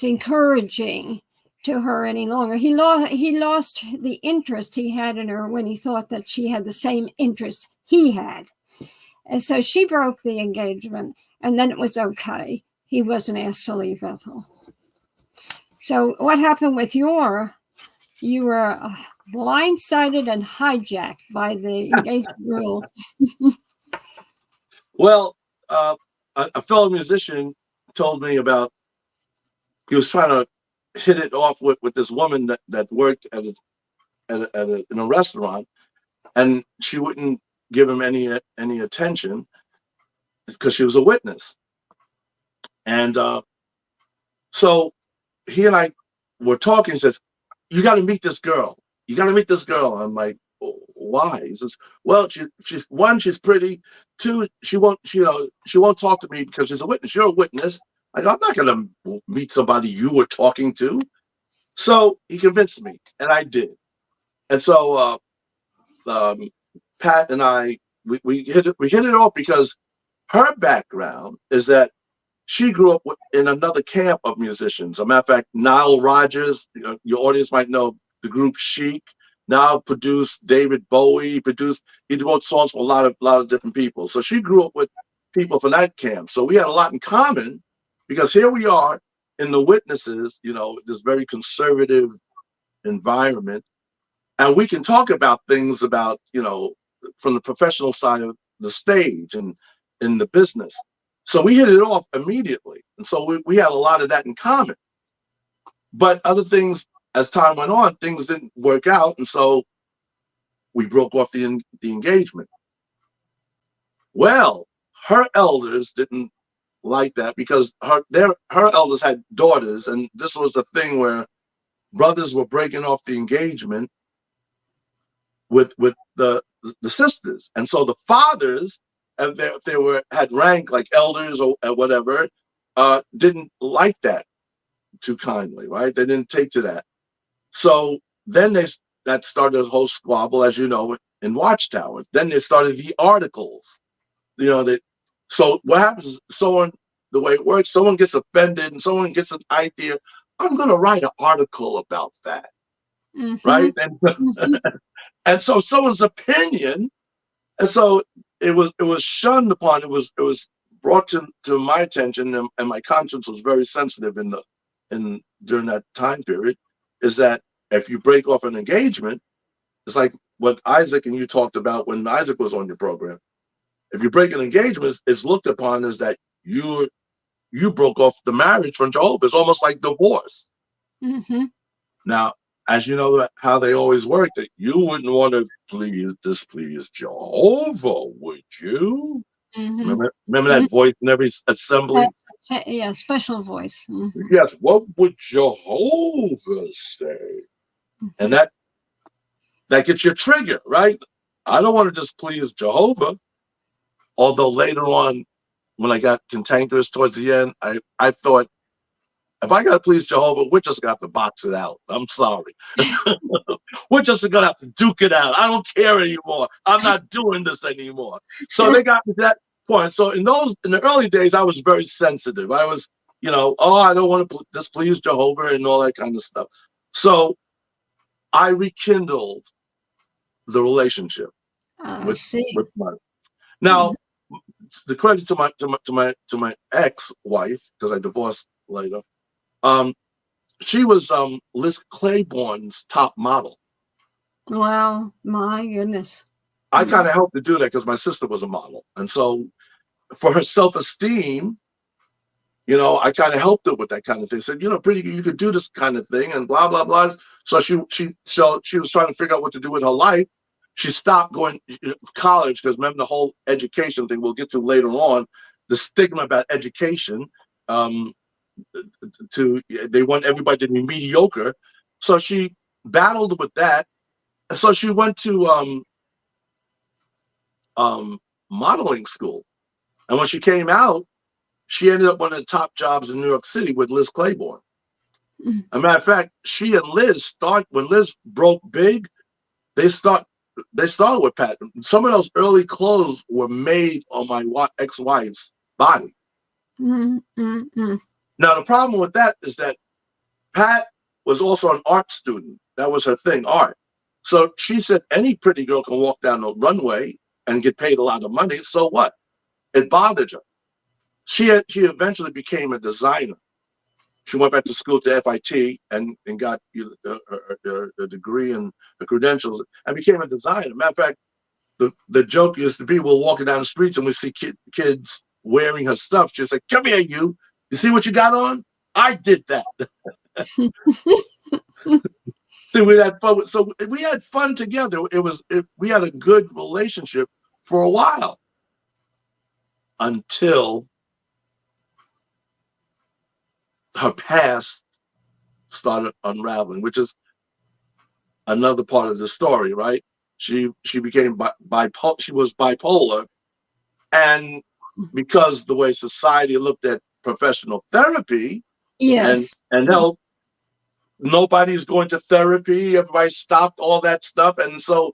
encouraging to her any longer. He lost the interest he had in her when he thought that she had the same interest he had. And so she broke the engagement, and then it was okay. He wasn't asked to leave Bethel. So what happened with you were blindsided and hijacked by the engagement rule. Well, a fellow musician told me about, he was trying to hit it off with this woman that worked in a restaurant, and she wouldn't give him any attention because she was a witness. And so he and I were talking. He says, "You got to meet this girl. You got to meet this girl." I'm like, "Why?" He says, "Well, she's one, she's pretty. Two, she won't talk to me because she's a witness. You're a witness. Like, I'm not gonna meet somebody you were talking to." So he convinced me, and I did. And so Pat and I, we hit it off because her background is that she grew up in another camp of musicians. As a matter of fact, Nile Rodgers, your audience might know the group Chic. Now produced David Bowie. He wrote songs for a lot of different people. So she grew up with people from that camp. So we had a lot in common, because here we are in the witnesses, this very conservative environment, and we can talk about things about, from the professional side of the stage and in the business. So we hit it off immediately. And so we had a lot of that in common. But other things, as time went on, things didn't work out. And so we broke off the engagement. Well, her elders didn't like that, because her elders had daughters. And this was a thing where brothers were breaking off the engagement with the sisters. And so the fathers, if they had rank like elders or whatever, didn't like that too kindly, right? They didn't take to that. So then that started a whole squabble, as you know, in Watchtower. Then they started the articles. So what happens is, the way it works, someone gets offended and someone gets an idea. I'm going to write an article about that, right? And so someone's opinion, and so it was shunned upon. It was brought to my attention, and my conscience was very sensitive during that time period. Is that if you break off an engagement, it's like what Isaac and you talked about when Isaac was on your program. If you break an engagement, it's looked upon as that you broke off the marriage from Jehovah. It's almost like divorce. Now, as you know how they always work, that you wouldn't want to displease Jehovah, would you? Remember that voice in every assembly? Yeah, special voice. Yes, what would Jehovah say? And that gets your trigger, right? I don't want to displease Jehovah. Although later on, when I got cantankerous towards the end, I thought, if I got to please Jehovah, we're just going to have to box it out. I'm sorry. We're just going to have to duke it out. I don't care anymore. I'm not doing this anymore. So they got to that point. So in the early days, I was very sensitive. I was, I don't want to displease Jehovah and all that kind of stuff. So I rekindled the relationship with my. Now, the credit to my ex-wife, because I divorced later. She was Liz Claiborne's top model. Wow, my goodness. I kind of helped to do that because my sister was a model. And so for her self-esteem, I kind of helped her with that kind of thing. Said, pretty, you could do this kind of thing and blah, blah, blah. So she was trying to figure out what to do with her life. She stopped going to college because, remember, the whole education thing we'll get to later on, the stigma about education. They want everybody to be mediocre, so she battled with that. So she went to modeling school, and when she came out, she ended up one of the top jobs in New York City with Liz Claiborne. As a matter of fact, she and Liz when Liz broke big, they started with Pat. Some of those early clothes were made on my ex-wife's body. Now, the problem with that is that Pat was also an art student. That was her thing, art. So she said any pretty girl can walk down the runway and get paid a lot of money. So what? It bothered her. She eventually became a designer. She went back to school to FIT and got her degree and the credentials and became a designer. Matter of fact, the joke used to be, we're walking down the streets and we see kids wearing her stuff. She said, "Come here, you. You see what you got on? I did that." So we had fun. So we had fun together. We had a good relationship for a while until her past started unraveling, which is another part of the story, right? She became bipolar. She was bipolar, and because the way society looked at professional therapy Yes. and help, nobody's going to therapy. Everybody stopped all that stuff, and so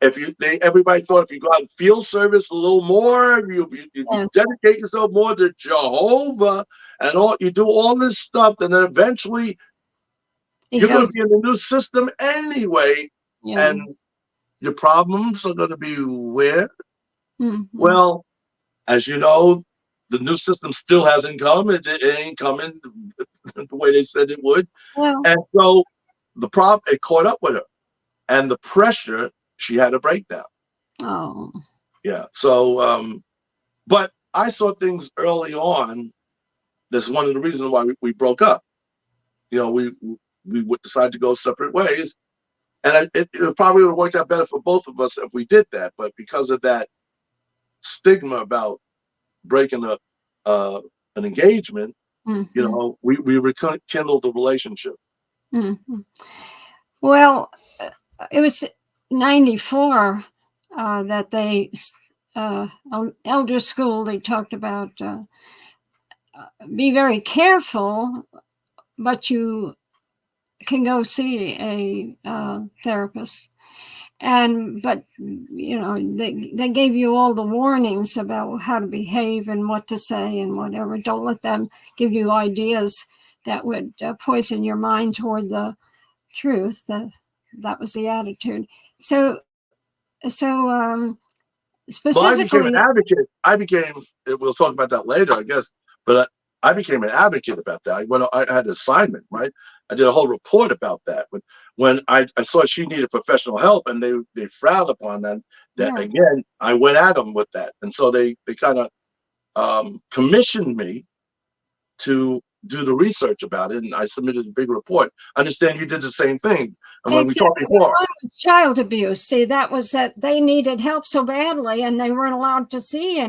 everybody thought if you go out and field service a little more, you Yeah. dedicate yourself more to Jehovah, and you do all this stuff, and then eventually you're going to be in the new system anyway, Yeah. and your problems are going to be where? Mm-hmm. Well, as you know, the new system still hasn't come. It ain't coming the way they said it would. Well, And so the problem, it caught up with her. And the pressure, she had a breakdown. oh, Yeah. So, but I saw things early on. That's one of the reasons why we broke up. You know, we would decide to go separate ways. And it probably would have worked out better for both of us if we did that. But because of that stigma about breaking an engagement, mm-hmm. you know, we rekindled the relationship. Mm-hmm. Well, it was 94 that they elder school. They talked about be very careful, but you can go see a therapist. But you know, they gave you all the warnings about how to behave and what to say and whatever. Don't let them give you ideas that would poison your mind toward the truth. That was the attitude. So specifically, Well, I became an advocate. We'll talk about that later, I guess. But I became an advocate about that. I had an assignment, right? I did a whole report about that. When I saw she needed professional help, and they frowned upon that. Yeah. Again, I went at them with that, and so they kind of commissioned me to do the research about it, and I submitted a big report. I understand you did the same thing. And when exactly. we talked before, child abuse. See, that was that they needed help so badly, and they weren't allowed to see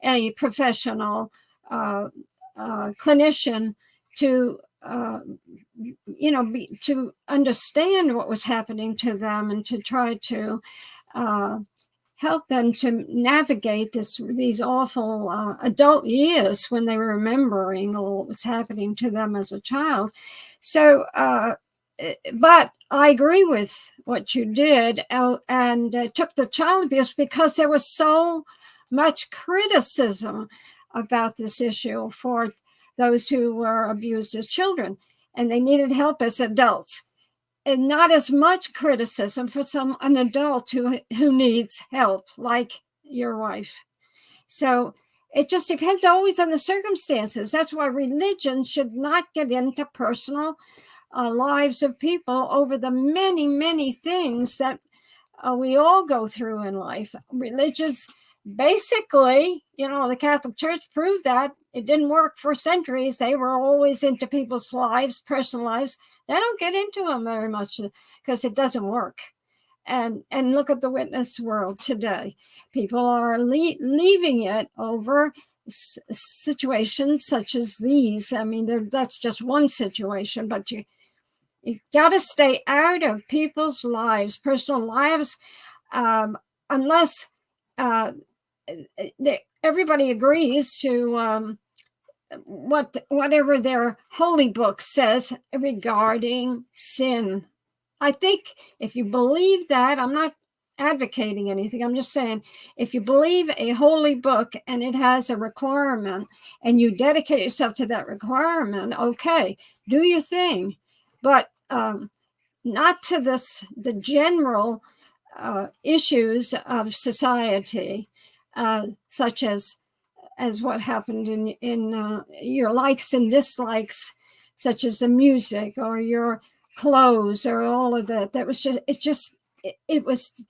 any professional clinician to to understand what was happening to them and to try to help them to navigate these awful adult years when they were remembering all what was happening to them as a child. So, but I agree with what you did, and took the child abuse because there was so much criticism about this issue for those who were abused as children, and they needed help as adults. And not as much criticism for an adult who needs help, like your wife. So it just depends always on the circumstances. That's why religion should not get into personal lives of people over the many, many things that we all go through in life. Religions, basically, the Catholic Church proved that it didn't work for centuries. They were always into people's lives, personal lives. They don't get into them very much because it doesn't work. And look at the witness world today. People are leaving it over situations such as these. I mean, that's just one situation, but you got to stay out of people's lives, personal lives, unless everybody agrees to whatever their holy book says regarding sin. I think if you believe that, I'm not advocating anything. I'm just saying, if you believe a holy book and it has a requirement and you dedicate yourself to that requirement, okay, do your thing, but not to the general issues of society, such as what happened in your likes and dislikes, such as the music or your clothes or all of that. That was it was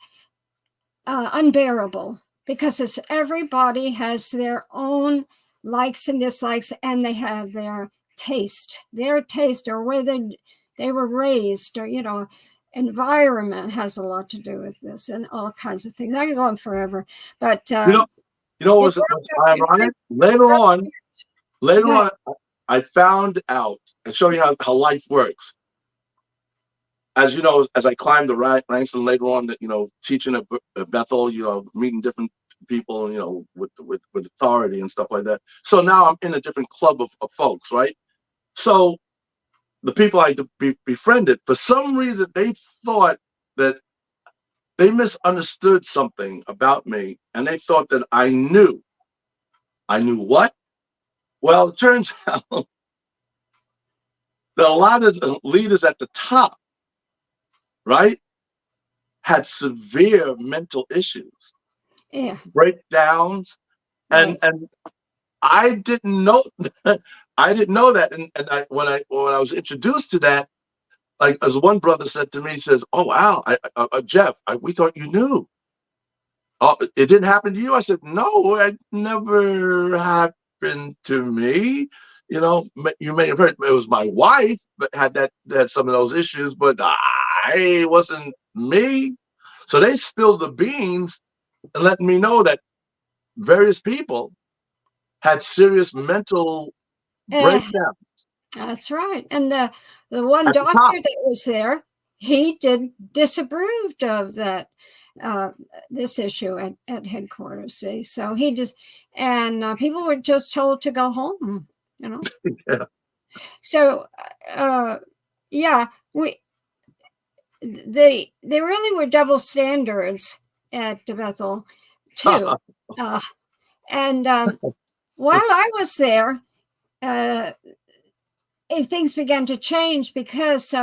unbearable. because everybody has their own likes and dislikes, and they have their taste, or where they were raised, or, you know, environment has a lot to do with this, and all kinds of things. I can go on forever, but You know what's ironic? Later on, I found out, and show you how life works. As you know, as I climbed the ranks, and later on, that, you know, teaching at Bethel, you know, meeting different people, you know, with authority and stuff like that. So now I'm in a different club of folks, right? So the people I befriended, for some reason, they thought that they misunderstood something about me, and they thought that I knew. I knew what? Well, it turns out that a lot of the leaders at the top, right, had severe mental issues, breakdowns, and I didn't know. I didn't know that, and when I was introduced to that, like, as one brother said to me, he says, "Oh wow, Jeff, we thought you knew. Oh, it didn't happen to you?" I said, "No, it never happened to me. You know, you may have heard it was my wife that had some of those issues, but it wasn't me." So they spilled the beans and let me know that various people had serious mental breakdowns. That's right. And the one doctor that was there, he disapproved of that this issue at headquarters. See, so he just, and people were just told to go home, you know. Yeah. So yeah, they really were double standards at Bethel too. And while I was there, things began to change, because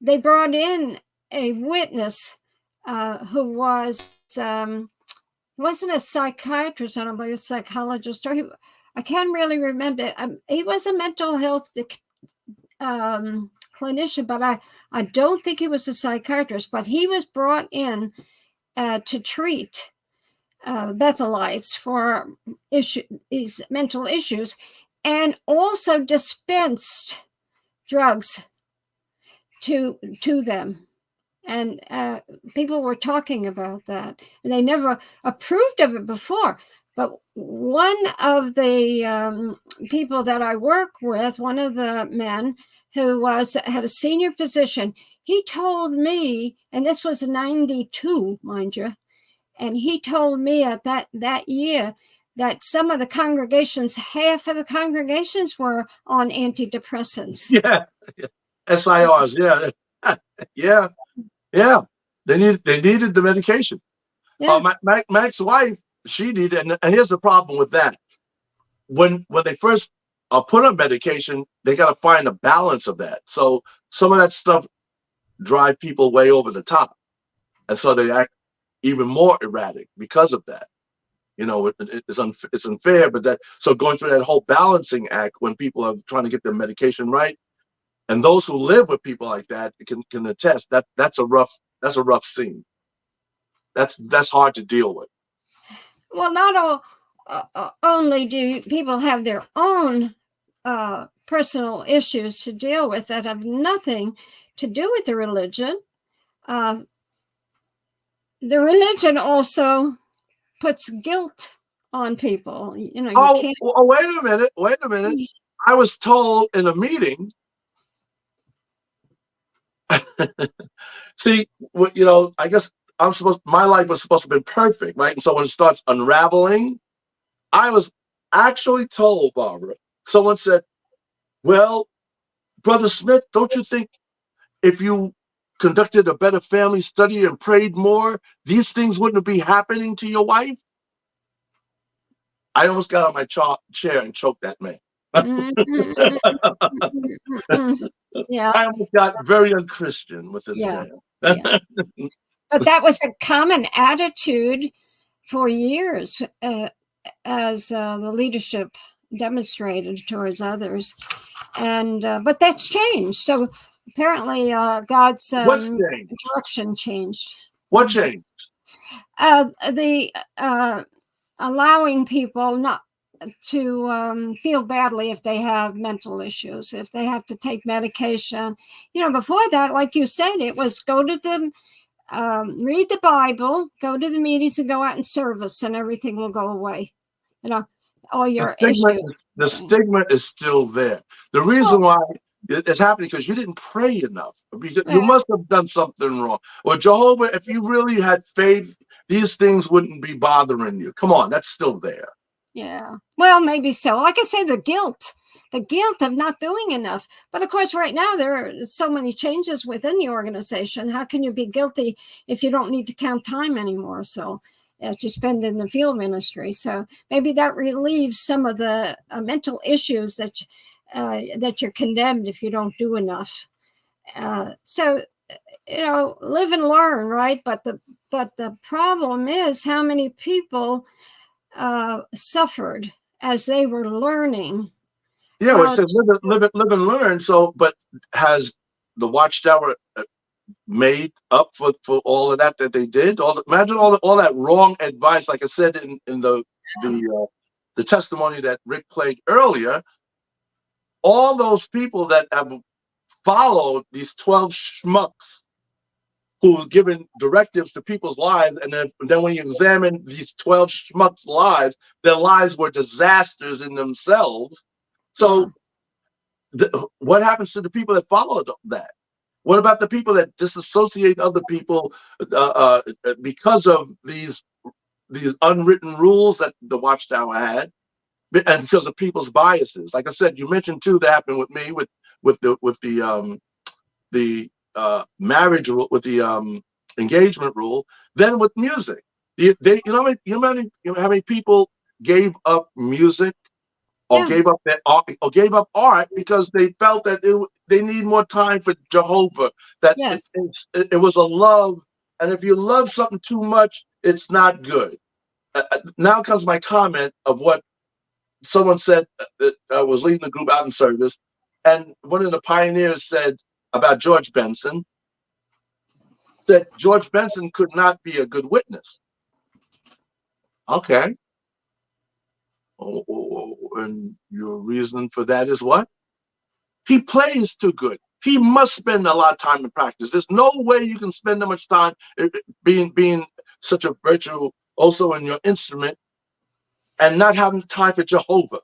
they brought in a witness who wasn't a psychiatrist, I don't believe, a psychologist, or I can't really remember. He was a mental health clinician, but I don't think he was a psychiatrist. But he was brought in to treat Bethelites for these mental issues, and also dispensed drugs to them. And people were talking about that, and they never approved of it before. But one of the people that I work with, one of the men who had a senior position, he told me, and this was in 92, mind you, and he told me at that year that some of the congregations, half of the congregations, were on antidepressants. Yeah, SIRs. Yeah, yeah. They needed the medication. Yeah. Mac's wife, she needed, and here's the problem with that. When they first put on medication, they got to find a balance of that. So some of that stuff drive people way over the top, and so they act even more erratic because of that. You know, it's unfair, but so going through that whole balancing act when people are trying to get their medication right, and those who live with people like that can attest that that's a rough scene. That's hard to deal with. Well, not only do people have their own personal issues to deal with that have nothing to do with the religion. The religion also puts guilt on people. You know, you can't. Oh, wait a minute. I was told in a meeting. See, you know, I guess my life was supposed to be perfect, right? And so when it starts unraveling, I was actually told, Barbara, someone said, "Well, Brother Smith, don't you think if you conducted a better family study and prayed more, these things wouldn't be happening to your wife?" I almost got on my chair and choked that man. Yeah, I almost got very unchristian with this man. Yeah. But that was a common attitude for years, as the leadership demonstrated towards others, and but that's changed. So apparently, God's direction changed. What changed? the allowing people not to feel badly if they have mental issues, if they have to take medication. Before that, like you said, it was go to the read the Bible, go to the meetings, and go out and service, and everything will go away. All your issues. The stigma is still there. The reason why it's happening because you didn't pray enough. Because you must have done something wrong. Or Jehovah, if you really had faith, these things wouldn't be bothering you. Come on, that's still there. Yeah. Well, maybe so. Like I say, the guilt of not doing enough. But of course, right now, there are so many changes within the organization. How can you be guilty if you don't need to count time anymore? So to spend in the field ministry. So maybe that relieves some of the mental issues that you're condemned if you don't do enough. So live and learn, right? But the problem is how many people suffered as they were learning. Yeah, well, it says live and learn. So, but has the Watchtower made up for all of that they did? Imagine all that wrong advice. Like I said in the testimony that Rick played earlier, all those people that have followed these 12 schmucks who've given directives to people's lives, and then when you examine these 12 schmucks' lives, their lives were disasters in themselves. So what happens to the people that followed that? What about the people that disassociate other people because of these unwritten rules that the Watchtower had, and because of people's biases? Like I said, you mentioned too that happened with me with the marriage rule, with the engagement rule. Then with music, you know how many people gave up music or gave up their art, or gave up art because they felt that they need more time for Jehovah. That it was a love, and if you love something too much, it's not good. Now comes my comment of what someone said that was leading the group out in service, and one of the pioneers said about George Benson. Said George Benson could not be a good witness. Okay. And your reason for that is what? He plays too good. He must spend a lot of time in practice. There's no way you can spend that much time being such a virtuoso in your instrument and not having time for Jehovah.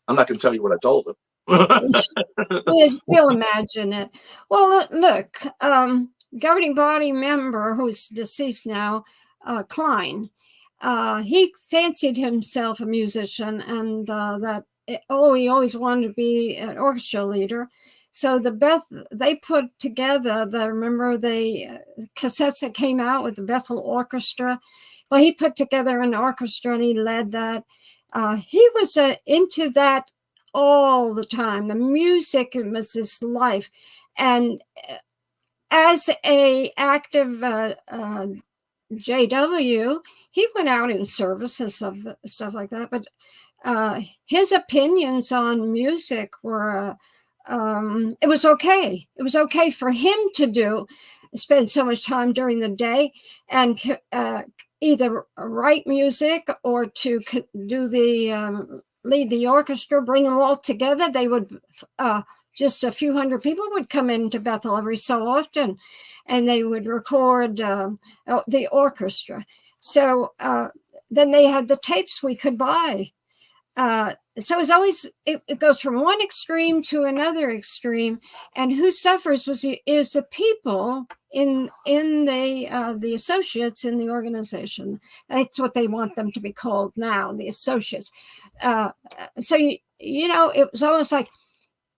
I'm not going to tell you what I told him. We'll imagine it. Well, look, governing body member who's deceased now, Klein, he fancied himself a musician, and he always wanted to be an orchestra leader. So they put together the cassettes that came out with the Bethel Orchestra. Well, he put together an orchestra and he led that. He was into that all the time. The music was his life. And as a active JW, he went out in service and stuff like that. But his opinions on music were, it was okay. It was okay for him to spend so much time during the day and either write music or to do lead the orchestra, bring them all together. They would, just a few hundred people would come into Bethel every so often, and they would record the orchestra. So then they had the tapes we could buy. So it's always, it goes from one extreme to another extreme, and who suffers is the people in the associates in the organization. That's what they want them to be called now, the associates. So it was almost like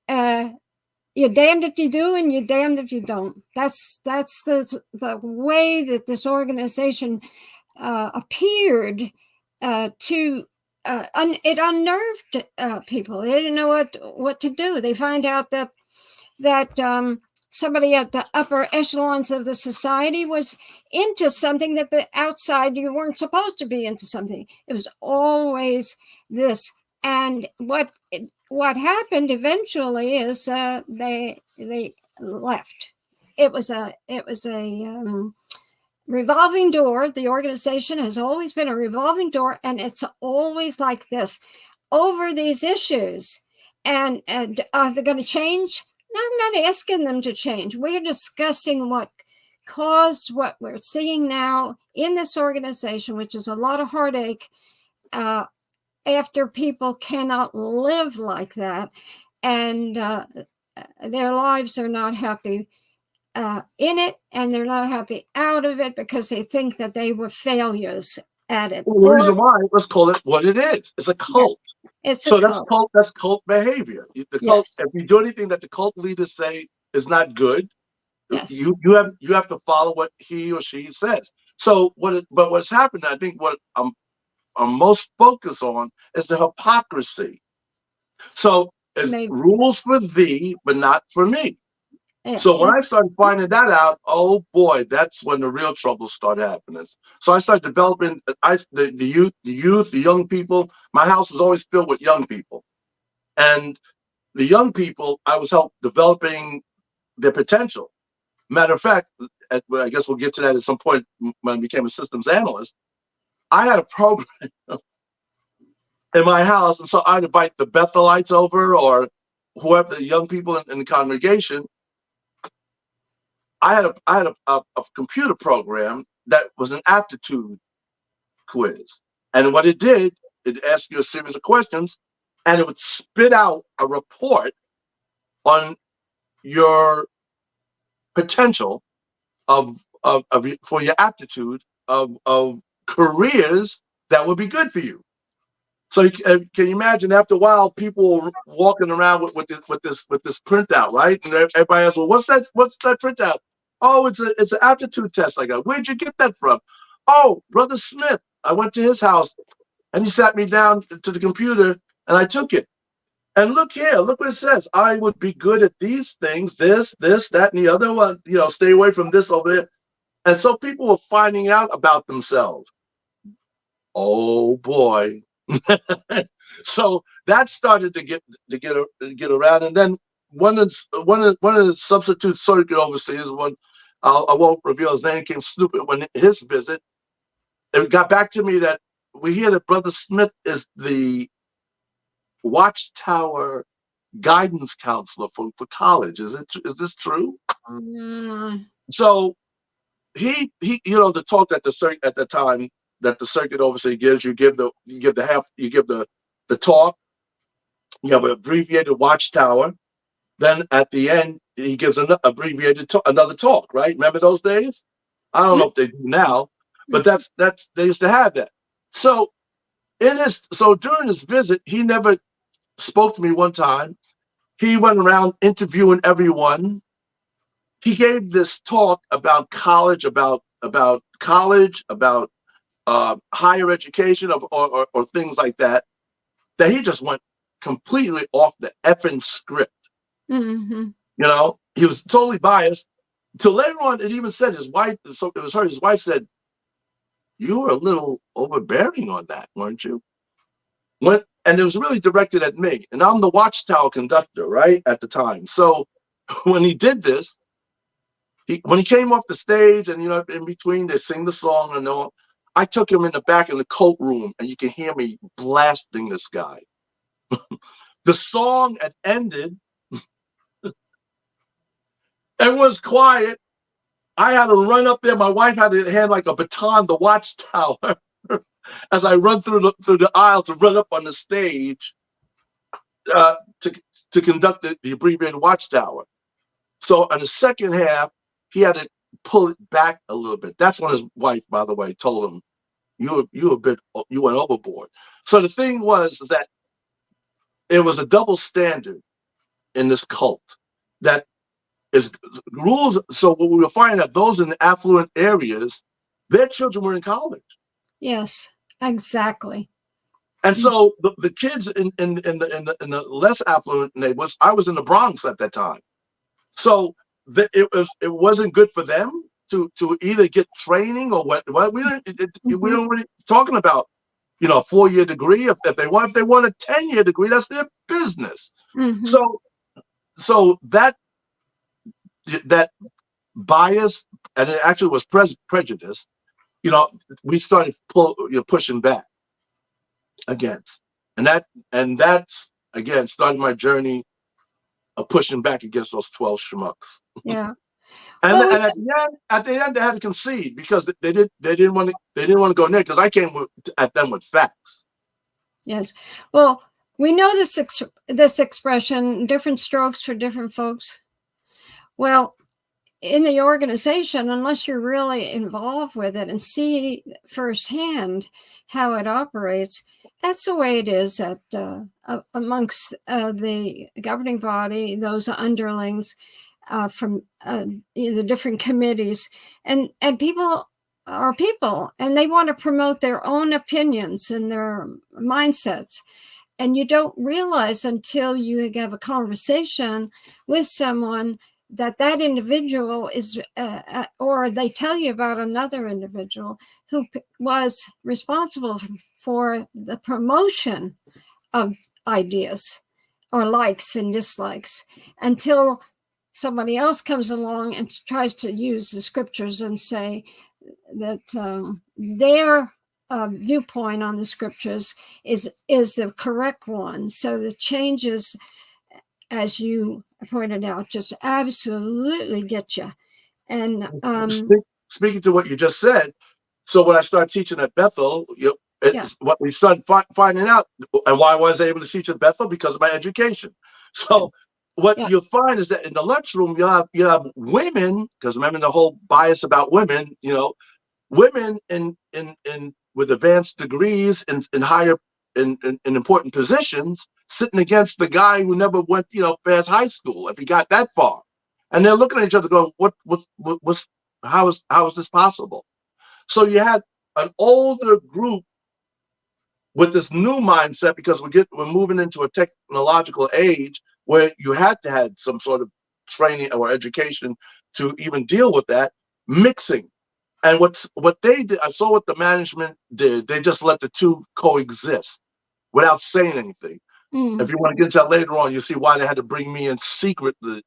you're damned if you do and you're damned if you don't. That's the way that this organization appeared to. It unnerved people. They didn't know what to do. They find out that somebody at the upper echelons of the society was into something that the outside you weren't supposed to be into something. It was always this. And what happened eventually is they left. It was a revolving door. The organization has always been a revolving door, and it's always like this over these issues. And are they going to change? No, I'm not asking them to change. We're discussing what caused what we're seeing now in this organization, which is a lot of heartache after people cannot live like that, and their lives are not happy in it, and they're not happy out of it because they think that they were failures at it. Well, the reason why, let's call it what it is. It's a cult. It's So a that's cult. cult. That's cult behavior. The cult. Yes. If you do anything that the cult leaders say is not good, Yes. you have to follow what he or she says. So what's happened? I think what I'm most focused on is the hypocrisy. So it's rules for thee, but not for me. Yeah, so when I started finding that out, oh boy, that's when the real troubles started happening. So I started developing the youth, the young people. My house was always filled with young people, and the young people, I was helping developing their potential. Matter of fact, I guess we'll get to that at some point when I became a systems analyst. I had a program in my house, and so I'd invite the Bethelites over or whoever, the young people in the congregation. I had a computer program that was an aptitude quiz, and what it did, it asked you a series of questions, and it would spit out a report on your potential for your aptitude of careers that would be good for you. So can you imagine? After a while, people were walking around with this printout, right? And everybody asks, "Well, what's that printout?" "Oh, it's an aptitude test I got." "Where'd you get that from?" "Oh, Brother Smith. I went to his house, and he sat me down to the computer, and I took it. And look here, look what it says. I would be good at these things, this, that, and the other one. Stay away from this over there." And so people were finding out about themselves. Oh boy. So that started to get around, and then one of the substitute circuit overseers, one I won't reveal his name, came stupid when his visit. It got back to me that we hear that Brother Smith is the Watchtower guidance counselor for college. Is this true? So he the talk that at the time that the circuit overseer gives, you give the talk, you have an abbreviated Watchtower, then at the end he gives an abbreviated another talk, right? Remember those days? I don't know if they do now, but that's they used to have that. So during his visit, he never spoke to me one time. He went around interviewing everyone. He gave this talk about college, about higher education or things like that he just went completely off the effing script. Mm-hmm. He was totally biased. Till later on, it even said his wife, so it was her, his wife said, "You were a little overbearing on that, weren't you?" And it was really directed at me. And I'm the Watchtower conductor, right, at the time. So when he did this, when he came off the stage and, in between they sing the song and all, I took him in the back in the coat room, and you can hear me blasting this guy. The song had ended. Everyone's quiet. I had to run up there. My wife had to hand like a baton, the Watchtower, as I run through the aisle to run up on the stage to conduct the abbreviated Watchtower. So in the second half, he had to pull it back a little bit. That's when his wife, by the way, told him, you went overboard. So the thing was that it was a double standard in this cult that is rules. So what we were finding that those in the affluent areas, their children were in college. Yes, exactly. And so the kids in the less affluent neighborhoods, I was in the Bronx at that time. So it wasn't good for them to either get training or what. We don't really talking about, a 4-year degree. If they want a 10-year degree, that's their business. Mm-hmm. So that bias, and it actually was prejudice, we started pushing back against, and that's again started my journey of pushing back against those 12 schmucks. Yeah. And, Well, and at the end, they had to concede because they didn't want to go there because I came at them with facts. Yes. Well, we know this expression, different strokes for different folks. Well, in the organization, unless you're really involved with it and see firsthand how it operates, that's the way it is at amongst the governing body, those underlings from the different committees, and people are people, and they want to promote their own opinions and their mindsets. And you don't realize until you have a conversation with someone that individual is, or they tell you about another individual who was responsible for the promotion of ideas or likes and dislikes, until somebody else comes along and tries to use the scriptures and say that their viewpoint on the scriptures is the correct one. So the changes, as you pointed out, just absolutely get you. And speaking to what you just said, so when I started teaching at Bethel, it's what we started finding out, and why was I able to teach at Bethel? Because of my education. So what you'll find is that in the lunchroom you have women, because remember the whole bias about women, women in with advanced degrees in higher in important positions, sitting against the guy who never went past high school, if he got that far, and they're looking at each other going, how is this possible? So you had an older group with this new mindset, because we're moving into a technological age where you had to have some sort of training or education to even deal with that mixing. And what they did, I saw what the management did. They just let the two coexist without saying anything. If you want to get into that later on, you see why they had to bring me in secretively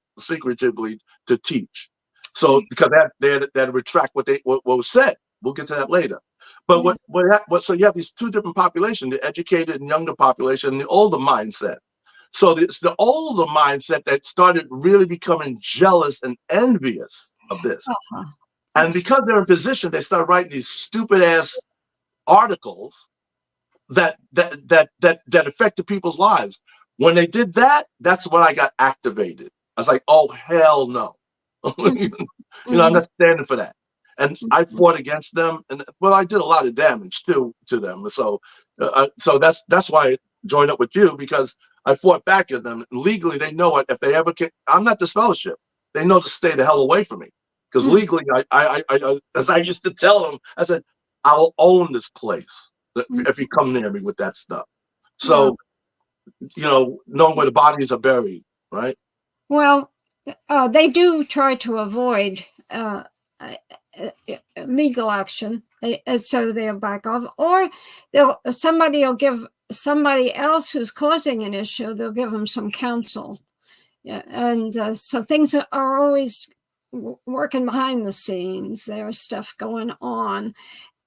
to teach. So because they had to retract what was said. We'll get to that later. But so you have these two different populations: the educated and younger population, and the older mindset. So it's the older mindset that started really becoming jealous and envious of this. And because they're in position, they start writing these stupid ass articles that affected people's lives. When they did that, that's when I got activated. I was like, oh hell no. I'm not standing for that. And I fought against them, and I did a lot of damage to them. So that's why I joined up with you, because I fought back at them. Legally, they know it. If they ever I'm not disfellowship. They know to stay the hell away from me. Because legally, I as I used to tell them, I said, I will own this place if you come near me with that stuff. So, knowing where the bodies are buried, right? Well, they do try to avoid legal action, so they'll back off, or somebody will give somebody else who's causing an issue, they'll give them some counsel. And so things are always working behind the scenes. There's stuff going on.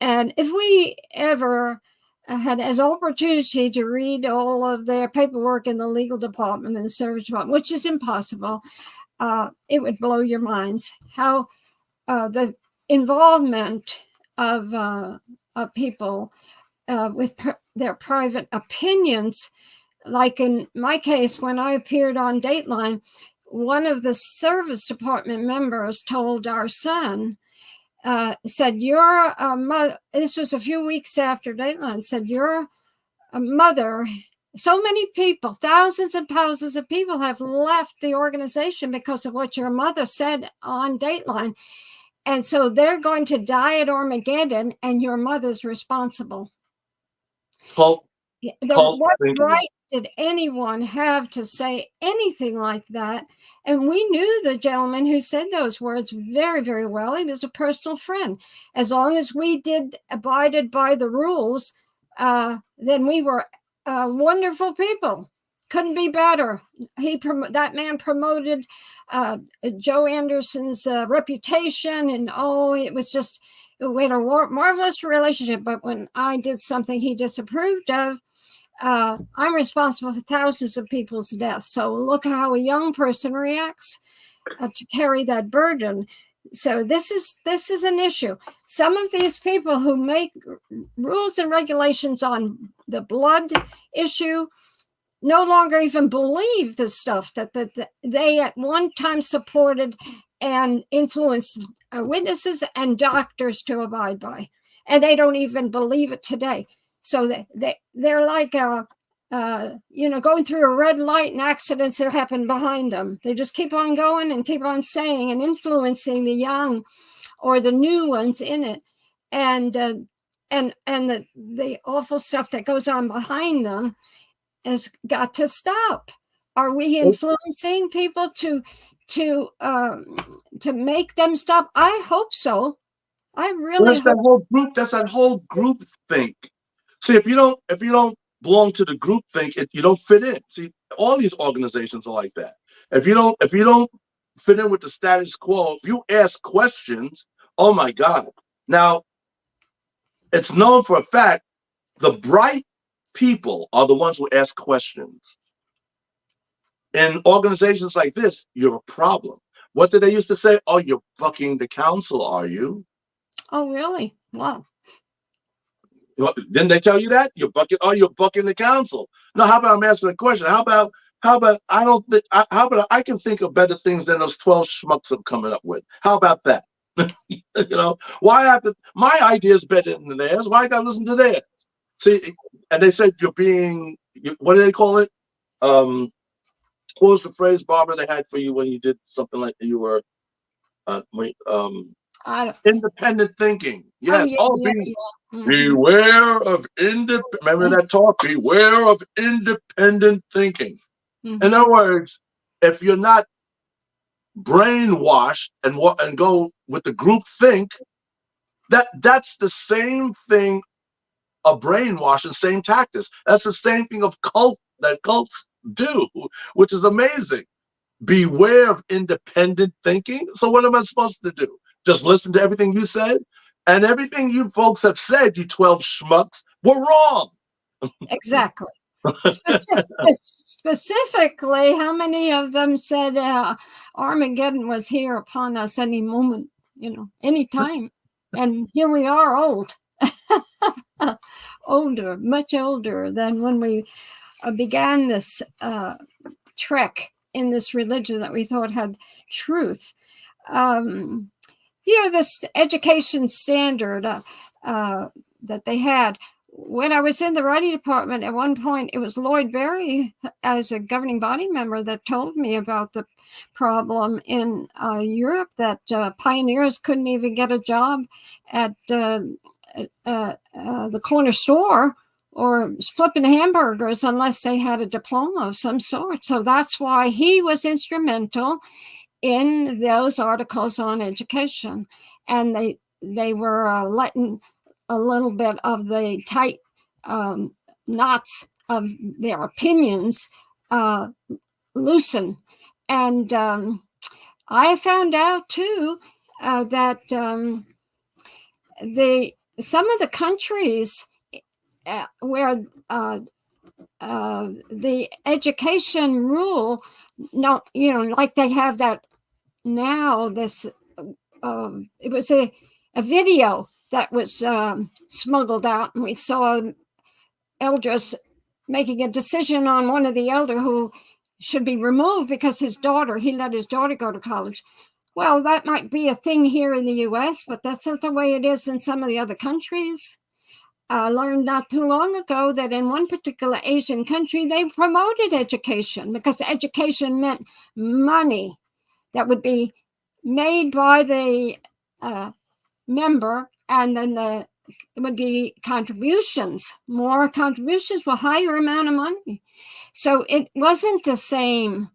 And if we ever had an opportunity to read all of their paperwork in the legal department and the service department, which is impossible, it would blow your minds how the involvement of people with their private opinions. Like in my case, when I appeared on Dateline, one of the service department members told our son, said, your mother, this was a few weeks after Dateline, said, your mother, so many people, thousands and thousands of people have left the organization because of what your mother said on Dateline. And so they're going to die at Armageddon, and your mother's responsible. What right did anyone have to say anything like that? And we knew the gentleman who said those words very, very well. He was a personal friend. As long as we abided by the rules, then we were wonderful people. couldn't be better. That man promoted Joe Anderson's reputation, and it was just, we had a marvelous relationship. But when I did something he disapproved of, I'm responsible for thousands of people's deaths. So look how a young person reacts to carry that burden. So this is an issue. Some of these people who make rules and regulations on the blood issue no longer even believe the stuff that they at one time supported and influenced witnesses and doctors to abide by, and they don't even believe it today. So they're like going through a red light and accidents that happen behind them. They just keep on going and keep on saying and influencing the young or the new ones in it, and the awful stuff that goes on behind them has got to stop. Are we influencing people to make them stop? I hope so. I really That's that whole group. That's that whole group think. See, if you don't belong to the group think, you don't fit in. See, all these organizations are like that. If you don't fit in with the status quo, if you ask questions, oh my God. Now, it's known for a fact the bright people are the ones who ask questions. In organizations like this, you're a problem. What did they used to say? Oh, you're bucking the council, are you? Oh, really? Wow. Didn't they tell you that? You're bucking the council. No, how about I'm asking a question? How about I can think of better things than those 12 schmucks I'm coming up with. How about that? Why my idea is better than theirs? Why I gotta listen to theirs? See, and they said you're being, what do they call it? What was the phrase, Barbara, they had for you when you did something like you were independent thinking? Yes. Beware of remember that talk? Beware of independent thinking. Mm-hmm. In other words, if you're not brainwashed and go with the group think, that's the same thing of brainwashing, same tactics. That's the same thing of that cults do, which is amazing. Beware of independent thinking. So what am I supposed to do? Just listen to everything you said? And everything you folks have said, you 12 schmucks, were wrong. Exactly. Specifically, how many of them said Armageddon was here upon us any moment, any time? And here we are, old. Older, much older than when we began this trek in this religion that we thought had truth. This education standard that they had. When I was in the writing department, at one point, it was Lloyd Berry, as a governing body member, that told me about the problem in Europe, that pioneers couldn't even get a job at the corner store or flipping hamburgers unless they had a diploma of some sort. So that's why he was instrumental in those articles on education. And they were letting a little bit of the tight knots of their opinions loosen. And I found out too that some of the countries where the education rule, like they have that now, this it was a video that was smuggled out, and we saw elders making a decision on one of the elder who should be removed because he let his daughter go to college. Well, that might be a thing here in the U.S., but that's not the way it is in some of the other countries. I learned not too long ago that in one particular Asian country, they promoted education because education meant money that would be made by the member, and then it would be contributions, more contributions for higher amount of money. So it wasn't the same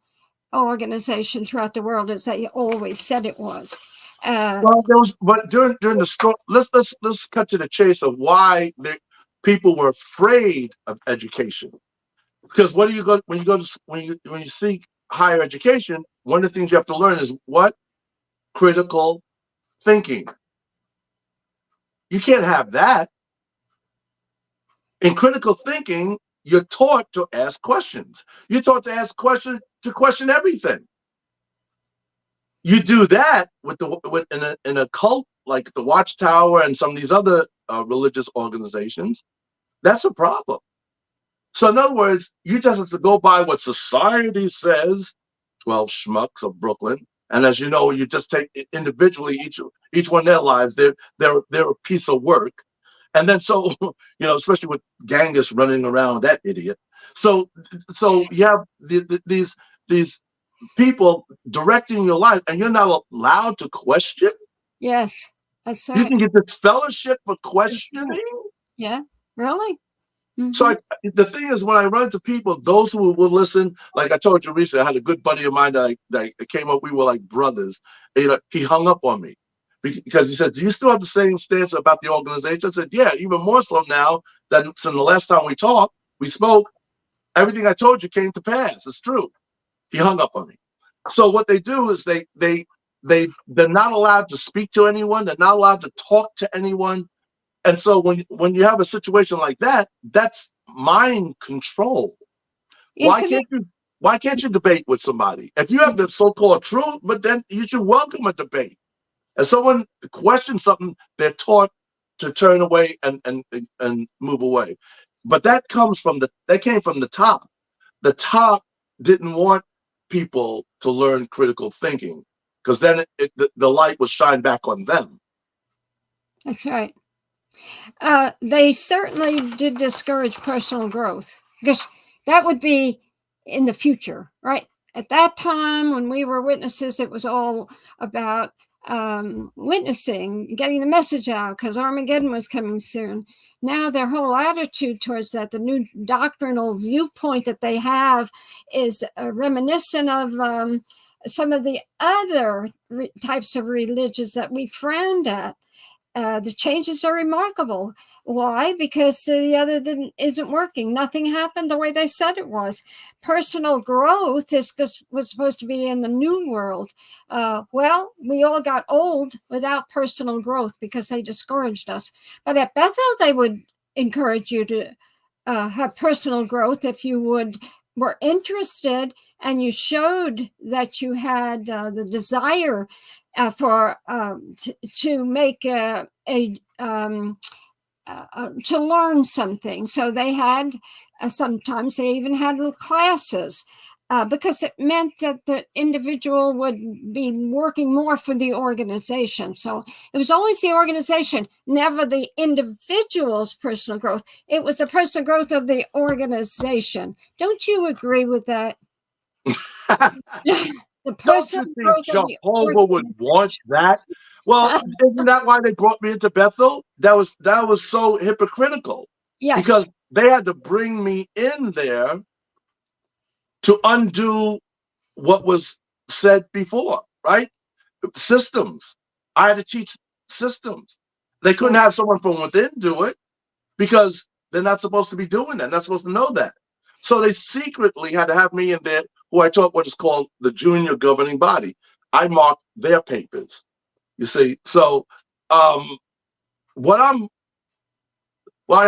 organization throughout the world as they always said it was. But during the story, let's cut to the chase of why people were afraid of education. Because what do you go when you go to when you seek higher education? One of the things you have to learn is what critical thinking. You can't have that. In critical thinking, you're taught to ask questions. You're taught to ask questions to question everything. You do that in a cult like the Watchtower and some of these other religious organizations. That's a problem. So in other words, you just have to go by what society says. 12 schmucks of Brooklyn, and as you know, you just take individually each one of their lives. They're a piece of work, and then so especially with Genghis running around, that idiot. So you have these people directing your life, and you're not allowed to question. Yes, that's right. You can get this fellowship for questioning. Yeah, really. Mm-hmm. So the thing is, when I run into people, those who will listen, like I told you recently, I had a good buddy of mine that came up. We were like brothers. And, he hung up on me because he said, "Do you still have the same stance about the organization?" I said, "Yeah, even more so now than since the last time we spoke. Everything I told you came to pass. It's true." He hung up on me. So what they do is they're not allowed to speak to anyone. They're not allowed to talk to anyone. And so when you have a situation like that, that's mind control. Why can't you debate with somebody? If you have the so-called truth, but then you should welcome a debate. If someone questions something, they're taught to turn away and move away. But that came from the top. The top didn't want people to learn critical thinking because then the light was shined back on them. That's right. They certainly did discourage personal growth because that would be in the future, right? At that time, when we were witnesses, it was all about witnessing, getting the message out because Armageddon was coming soon. Now their whole attitude towards that, the new doctrinal viewpoint that they have is reminiscent of some of the other types of religions that we frowned at. The changes are remarkable. Why? Because the other isn't working. Nothing happened the way they said it was. Personal growth was supposed to be in the new world. Well, we all got old without personal growth because they discouraged us. But at Bethel, they would encourage you to have personal growth if you were interested and you showed that you had the desire to make to learn something. So they had sometimes they even had little classes because it meant that the individual would be working more for the organization. So it was always the organization, never the individual's personal growth. It was the personal growth of the organization. Don't you agree with that? The person Jehovah would want that. Well, isn't that why they brought me into Bethel? That was so hypocritical. Yes. Because they had to bring me in there to undo what was said before, right? Systems. I had to teach systems. They couldn't have someone from within do it because they're not supposed to be doing that. Not supposed to know that. So they secretly had to have me in there, who I taught what is called the junior governing body. I marked their papers. You see, so what I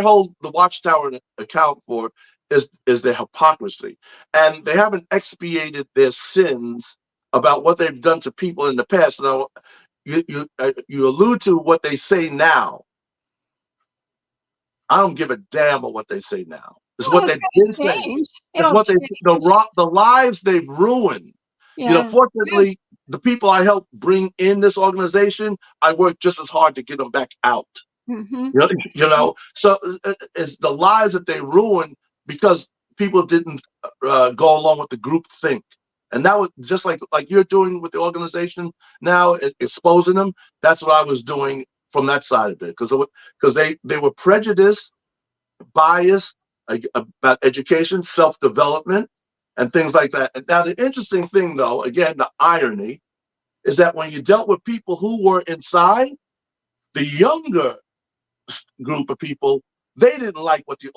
hold the Watchtower account for is their hypocrisy, and they haven't expiated their sins about what they've done to people in the past. Now, you allude to what they say now. I don't give a damn about what they say now. It's what they've been saying. It's what the lives they've ruined. Yeah. Fortunately, the people I helped bring in this organization, I worked just as hard to get them back out. Mm-hmm. So it's the lives that they ruined because people didn't go along with the group think. And that was just like you're doing with the organization now, exposing them. That's what I was doing from that side of it, because they were prejudiced, biased about education, self-development, and things like that. And now the interesting thing, though, again, the irony, is that when you dealt with people who were inside, the younger group of people, they didn't like what the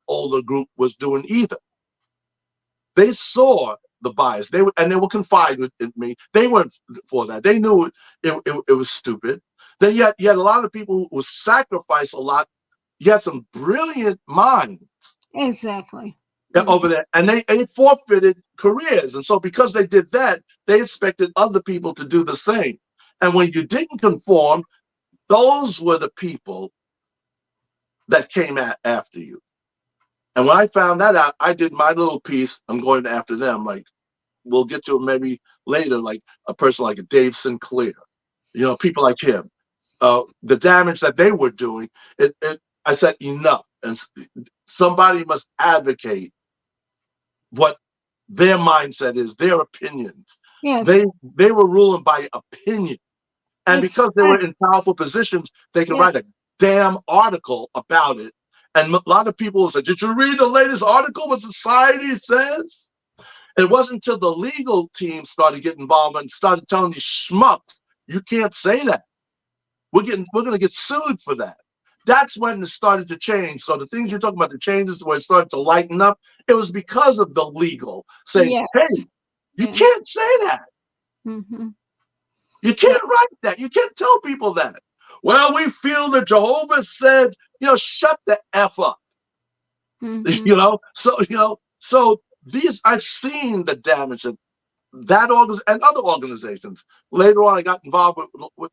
older group was doing either. they saw the bias. They were confiding in me. They weren't for that. They knew it was stupid. Then yet a lot of people who sacrifice a lot. You had some brilliant minds Exactly. over there, and they forfeited careers. And so because they did that, they expected other people to do the same. And when you didn't conform, those were the people that came after you. And when I found that out, I did my little piece. I'm going after them. Like, we'll get to it maybe later, like a person like Dave Sinclair, people like him. The damage that they were doing, I said enough. And somebody must advocate what their mindset is, their opinions. Yes. They were ruling by opinion. And because they were in powerful positions, they could write a damn article about it. And a lot of people said, did you read the latest article what society says? It wasn't until the legal team started getting involved and started telling these schmucks, you can't say that. We're going to get sued for that. That's when it started to change. So the things you're talking about, the changes where it started to lighten up, it was because of the legal saying, hey, you can't say that. Mm-hmm. You can't write that. You can't tell people that. Well, we feel that Jehovah said, shut the F up. Mm-hmm. So these, I've seen the damage of that and other organizations. Later on, I got involved with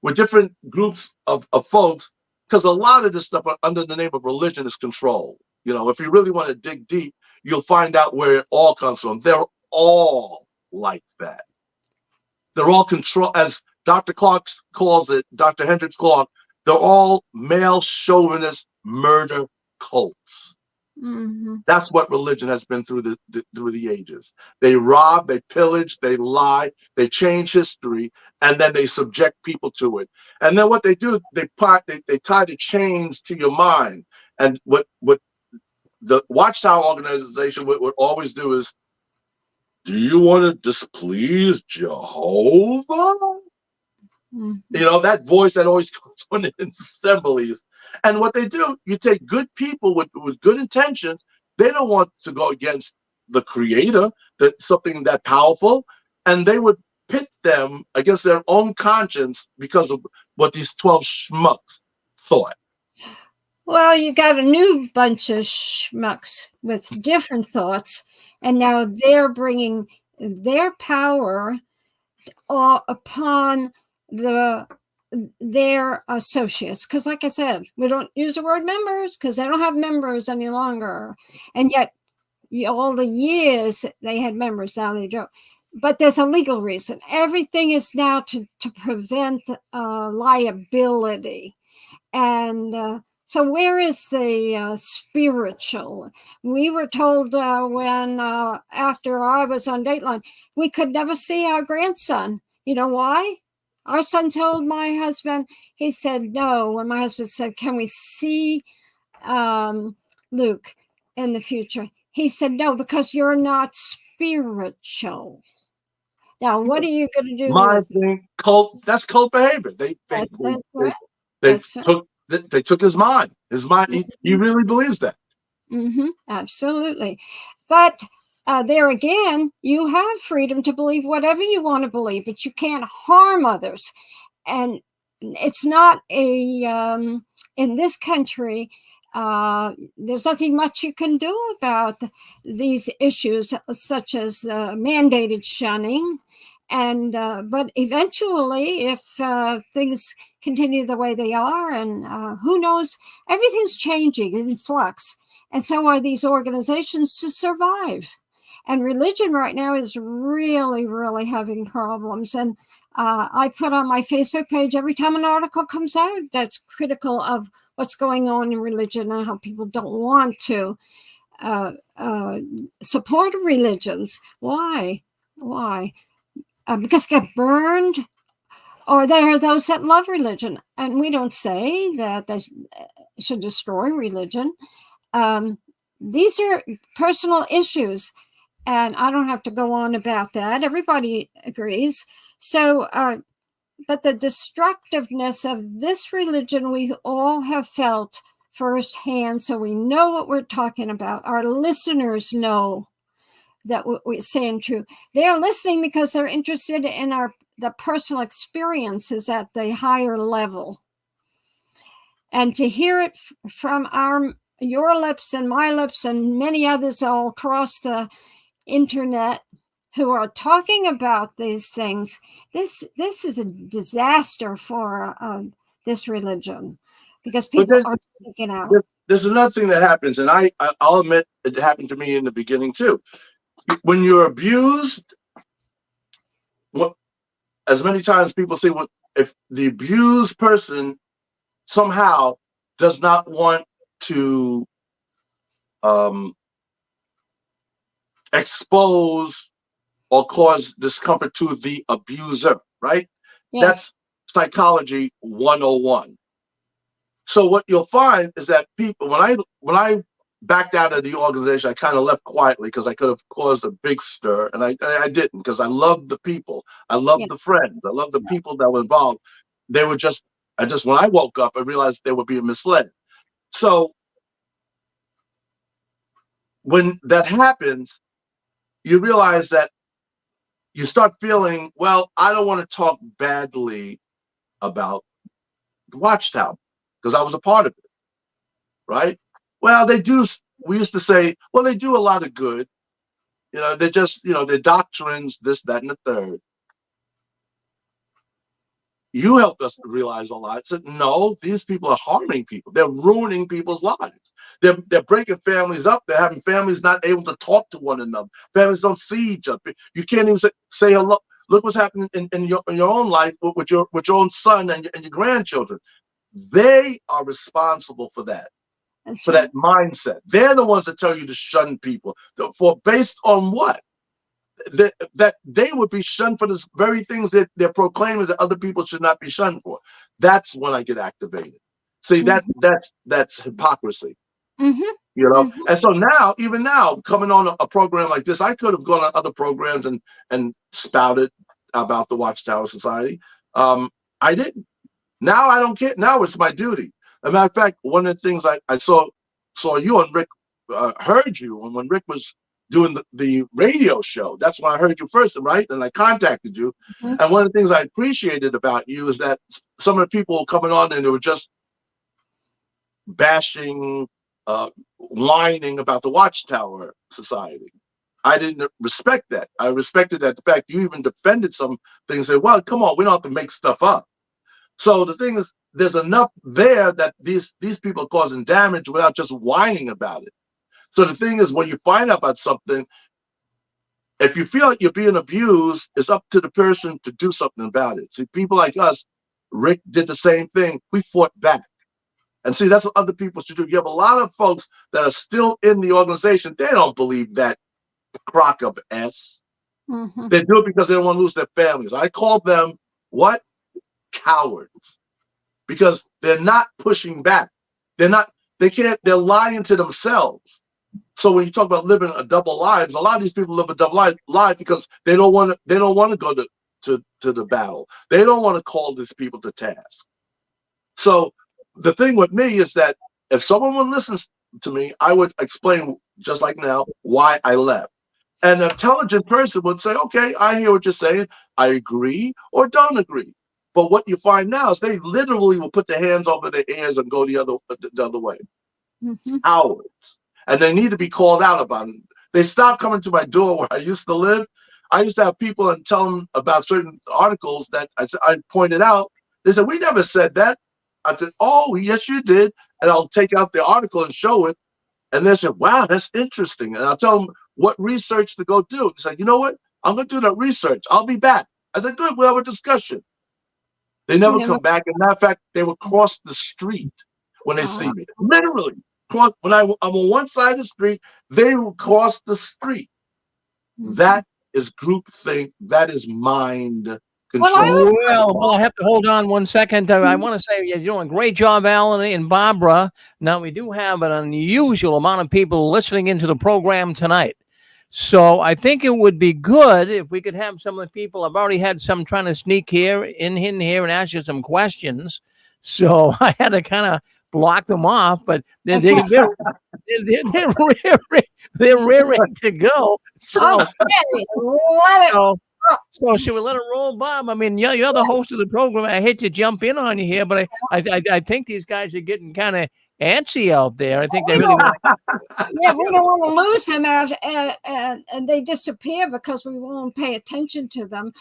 with different groups of folks, because a lot of this stuff under the name of religion is control. If you really want to dig deep, you'll find out where it all comes from. They're all like that. They're all control, as Dr. Clark calls it, Dr. Hendricks Clark, they're all male chauvinist murder cults. Mm-hmm. That's what religion has been through the ages. They rob, they pillage, they lie, they change history, and then they subject people to it. And then what they do, they tie the chains to your mind. And what the Watchtower organization would always do is, do you want to displease Jehovah? Mm-hmm. That voice that always comes on in assemblies. And what they do, you take good people with good intentions. They don't want to go against the creator, something that powerful, and they would pit them against their own conscience because of what these 12 schmucks thought. Well, you got a new bunch of schmucks with different thoughts, and now they're bringing their power upon their associates. Because like I said, we don't use the word members because they don't have members any longer. And yet all the years they had members, now they don't. But there's a legal reason. Everything is now to prevent liability. And so where is the spiritual? We were told when after I was on Dateline, we could never see our grandson. You know why? Our son told my husband, he said no. When my husband said, can we see Luke in the future? He said, no, because you're not spiritual. Now, what are you going to do? My thing, that's cult behavior. They took his mind. He really believes that. Mm-hmm, absolutely. But there again, you have freedom to believe whatever you want to believe, but you can't harm others. And it's not in this country, there's nothing much you can do about these issues, such as mandated shunning. And but eventually, if things continue the way they are, and who knows, everything's changing, it's in flux, and so are these organizations to survive. And religion right now is really, really having problems. And I put on my Facebook page every time an article comes out that's critical of what's going on in religion and how people don't want to support religions. Why? Because get burned, or there are those that love religion. And we don't say that they should destroy religion. These are personal issues, and I don't have to go on about that. Everybody agrees. So, but the destructiveness of this religion, we all have felt firsthand, so we know what we're talking about. Our listeners know that we're saying true. They're listening because they're interested in the personal experiences at the higher level. And to hear it from your lips and my lips and many others all across the internet who are talking about these things, this is a disaster for this religion, because people are speaking out. There's another thing that happens, and I'll admit it happened to me in the beginning too. When you're abused, as many times people say, if the abused person somehow does not want to expose or cause discomfort to the abuser, right? Yes. That's psychology 101. So what you'll find is that people, when I backed out of the organization, I kind of left quietly because I could have caused a big stir, and I didn't, because I loved the people, I loved the friends, I loved the people that were involved. They were just, when I woke up, I realized they were being misled. So when that happens, you realize that you start feeling, well, I don't want to talk badly about the Watchtower because I was a part of it, right? Well, they do. We used to say, well, they do a lot of good. You know, they're just, their doctrines, this, that, and the third. You helped us to realize a lot. I said, no, these people are harming people. They're ruining people's lives. They're breaking families up. They're having families not able to talk to one another. Families don't see each other. You can't even say hello. Look what's happening in your own life with your own son and your grandchildren. They are responsible for that. That's for right. that mindset. They're the ones that tell you to shun people. For based on what? That they would be shunned for the very things that they're proclaiming that other people should not be shunned for. That's when I get activated. See, that's hypocrisy. Mm-hmm. And so even now, coming on a program like this, I could have gone on other programs and spouted about the Watchtower Society. I didn't. Now I don't care. Now it's my duty. As a matter of fact, one of the things I saw you and Rick, heard you, and when Rick was doing the radio show, that's when I heard you first, right? And I contacted you. Mm-hmm. And one of the things I appreciated about you is that some of the people coming on and they were just bashing, whining about the Watchtower Society. I didn't respect that. I respected that the fact you even defended some things. Said, well, come on, we don't have to make stuff up. So the thing is, there's enough there that these people are causing damage without just whining about it. So the thing is, when you find out about something, if you feel like you're being abused, it's up to the person to do something about it. See, people like us, Rick did the same thing. We fought back. And see, that's what other people should do. You have a lot of folks that are still in the organization. They don't believe that crock of S. Mm-hmm. They do it because they don't want to lose their families. I call them what? Cowards. Because they're not pushing back. They're lying to themselves. So when you talk about living a double lives, a lot of these people live a double life because they don't want to go to the battle. They don't want to call these people to task. So the thing with me is that if someone listens to me, I would explain, just like now, why I left. An intelligent person would say, okay, I hear what you're saying. I agree or don't agree. But what you find now is they literally will put their hands over their ears and go the other way. Mm-hmm. Cowards. And they need to be called out about it. They stopped coming to my door where I used to live. I used to have people and tell them about certain articles that I pointed out. They said, we never said that. I said, oh, yes, you did. And I'll take out the article and show it. And they said, wow, that's interesting. And I'll tell them what research to go do. They said, you know what? I'm going to do that research. I'll be back. I said, good, we'll have a discussion. They never come back. As a matter of fact, they would cross the street when they see me. Literally. When I'm on one side of the street, they will cross the street. Mm-hmm. That is groupthink. That is mind control. Well, I have to hold on 1 second. I want to say you're doing a great job, Allan and Barbara. Now, we do have an unusual amount of people listening into the program tonight. So I think it would be good if we could have some of the people. I've already had some trying to sneak in here and ask you some questions. So I had to kind of block them off, but they're Okay. rearing to go. So, Okay, let it. so should we let it roll, Bob? I mean, you're the host of the program. I hate to jump in on you here, but I think these guys are getting kind of antsy out there. I think they really want to. Yeah, we don't want to lose them out, and they disappear because we won't pay attention to them.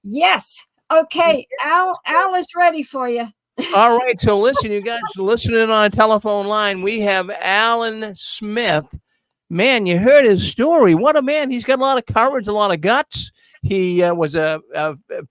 Yes. Okay, Al is ready for you. All right, so listen, you guys listening on a telephone line, we have Allan Smith. Man, you heard his story. What a man. He's got a lot of courage, a lot of guts. He was a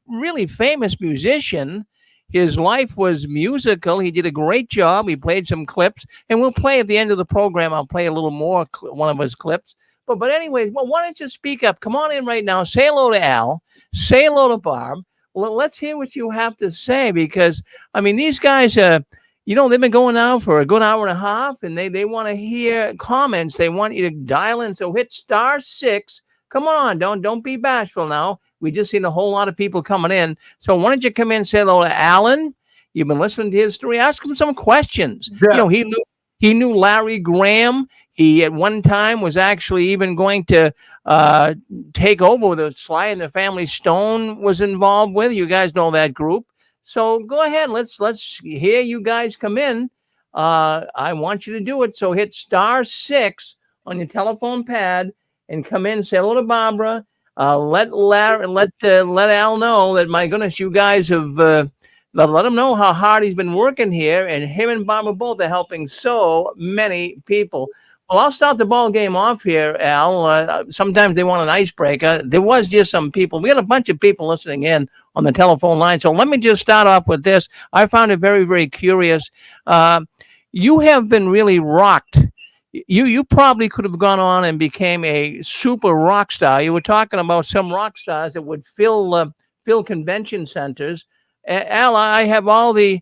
really famous musician. His life was musical. He did a great job. He played some clips, and we'll play at the end of the program. I'll play a little more, one of his clips. But anyways, well, why don't you speak up? Come on in right now. Say hello to Al. Say hello to Barb. Let's hear what you have to say, because, I mean, these guys, they've been going now for a good hour and a half, and they want to hear comments. They want you to dial in. So hit *6. Come on, don't be bashful now. We just seen a whole lot of people coming in. So why don't you come in and say hello to Allan? You've been listening to his story. Ask him some questions. Yeah. He knew Larry Graham. He at one time was actually even going to take over the Sly and the Family Stone was involved with. You guys know that group. So go ahead. Let's hear you guys come in. I want you to do it. So hit *6 on your telephone pad and come in. Say hello to Barbara. Let Al know that, my goodness, you guys have let him know how hard he's been working here, and him and Barbara both are helping so many people. Well, I'll start the ball game off here, Al. Sometimes they want an icebreaker. There was just some people. We had a bunch of people listening in on the telephone line. So let me just start off with this. I found it very, very curious. You have been really rocked. You probably could have gone on and became a super rock star. You were talking about some rock stars that would fill convention centers. Al, I have all the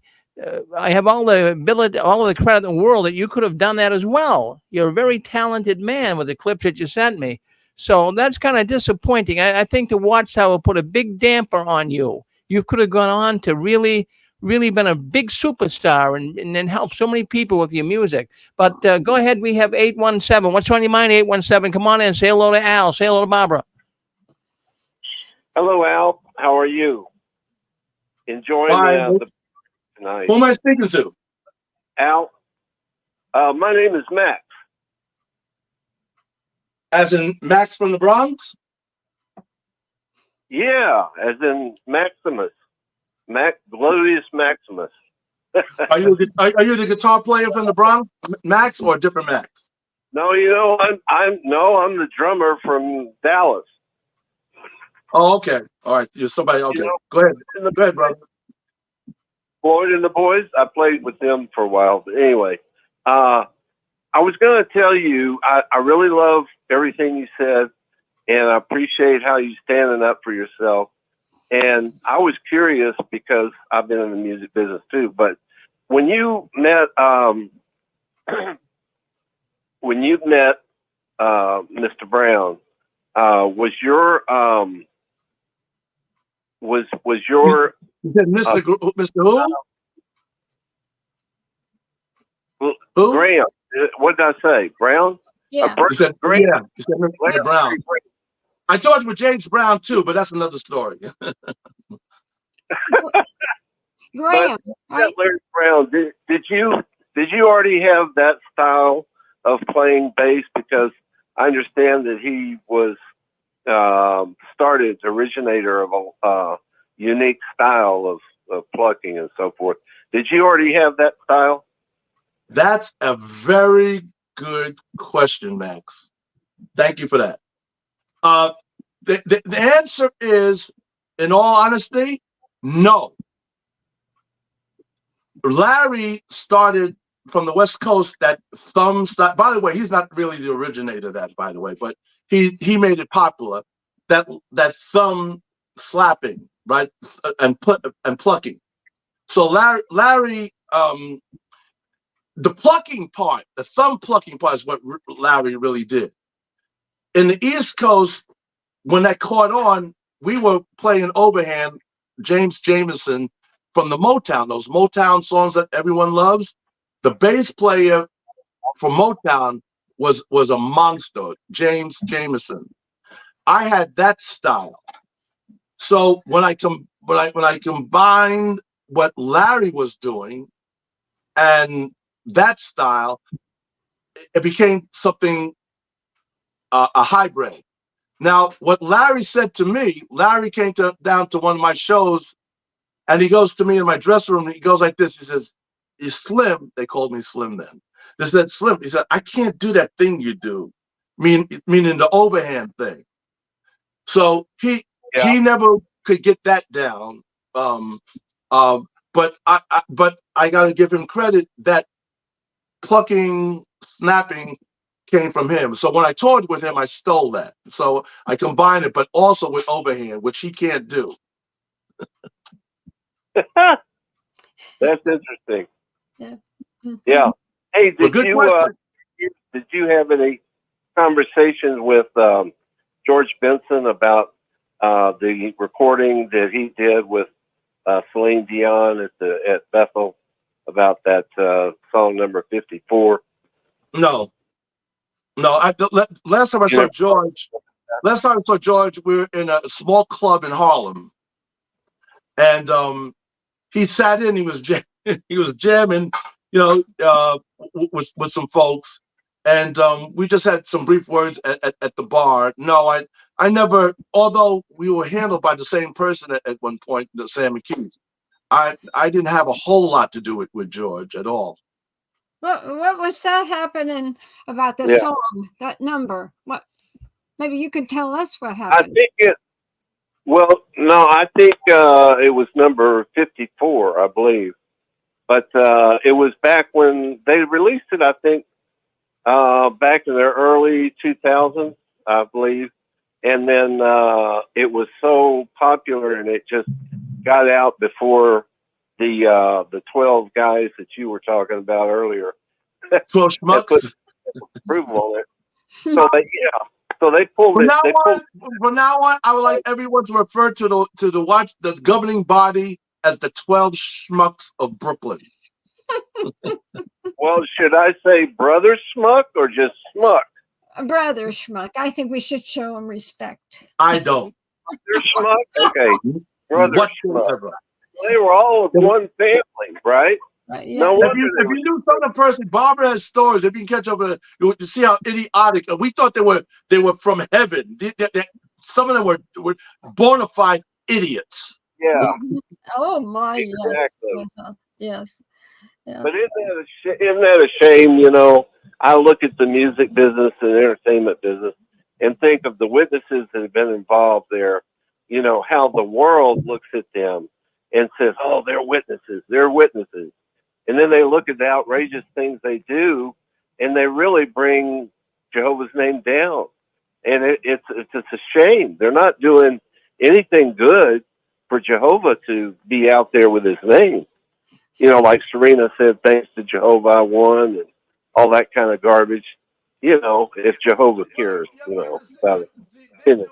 ability, all of the credit in the world that you could have done that as well. You're a very talented man with the clips that you sent me. So that's kind of disappointing. I think the Watchtower put a big damper on you. You could have gone on to really been a big superstar and then helped so many people with your music. But go ahead. We have 817. What's on your mind, 817? Come on in. Say hello to Al. Say hello to Barbara. Hello, Al. How are you? Enjoying the tonight. Who am I speaking to? Al, my name is Max. As in Max from the Bronx? Yeah, as in Maximus. Glorious Maximus. Are you the guitar player from the Bronx, Max, or a different Max? No, I'm the drummer from Dallas. Oh, okay. All right. You're somebody. Okay. Go ahead. Go ahead, brother. Floyd and the Boys, I played with them for a while. But anyway, I was going to tell you, I really love everything you said, and I appreciate how you're standing up for yourself. And I was curious because I've been in the music business too. But when you met, Mr. Brown, was your You said Mr. Who? Who? Graham? What did I say? Brown? Yeah. You said Graham. Yeah. You said Mr. Brown. I told you with James Brown too, but that's another story. Graham, right? Larry Brown. Did you already have that style of playing bass? Because I understand that he was originator of a unique style of plucking and so forth. Did you already have that style? That's a very good question, Max. Thank you for that. The answer is, in all honesty, no. Larry started from the West Coast, that thumb style. By the way, he's not really the originator of that, by the way, but he made it popular. That thumb slapping, right, and plucking. So Larry, the plucking part, the thumb plucking part is what Larry really did. In the East Coast, when that caught on, we were playing overhand James Jamerson from the Motown, those Motown songs that everyone loves. The bass player for Motown was a monster, James Jamerson. I had that style. So when I combined what Larry was doing and that style, it became something a hybrid. Now, what Larry said to me, Larry came down to one of my shows, and he goes to me in my dressing room. And he goes like this. He says, "You're Slim." They called me Slim then. They said, "Slim." He said, "I can't do that thing you do," meaning the overhand thing. So he never could get that down. But I got to give him credit that plucking, snapping came from him. So when I toured with him, I stole that. So I combined it, but also with overhand, which he can't do. That's interesting. Yeah. Yeah. Hey, did you have any conversations with George Benson about the recording that he did with Celine Dion at Bethel about that song number 54? No. Last time I saw George, we were in a small club in Harlem, and he sat in. He was jamming, with some folks, and we just had some brief words at the bar. No, I never. Although we were handled by the same person at one point, Sam McKee. I didn't have a whole lot to do with George at all. What was that happening about the song, that number? What? Maybe you could tell us what happened. I think it was number 54, I believe. But it was back when they released it, I think, back in the early 2000s, I believe. And then it was so popular, and it just got out before the 12 guys that you were talking about earlier. 12 schmucks. Approval on it. So they pulled it. From now on, I would like everyone to refer to the governing body as the 12 schmucks of Brooklyn. Well, should I say Brother Schmuck or just Schmuck? Brother Schmuck. I think we should show him respect. I don't. Brother Schmuck? Okay. Brother Schmuck. They were all of one family, right? Yeah. No wonder if you knew some of the person, Barbara has stories. If you can catch up with her, you would see how idiotic. We thought they were from heaven. Some of them were bona fide idiots. Yeah. Oh my! Exactly. Yes. Yeah. But isn't that a shame? I look at the music business and entertainment business and think of the witnesses that have been involved there. How the world looks at them and says, "Oh, they're witnesses. They're witnesses." And then they look at the outrageous things they do, and they really bring Jehovah's name down. And it's a shame. They're not doing anything good for Jehovah to be out there with his name. Like Serena said, thanks to Jehovah I won, and all that kind of garbage. If Jehovah cares, about it.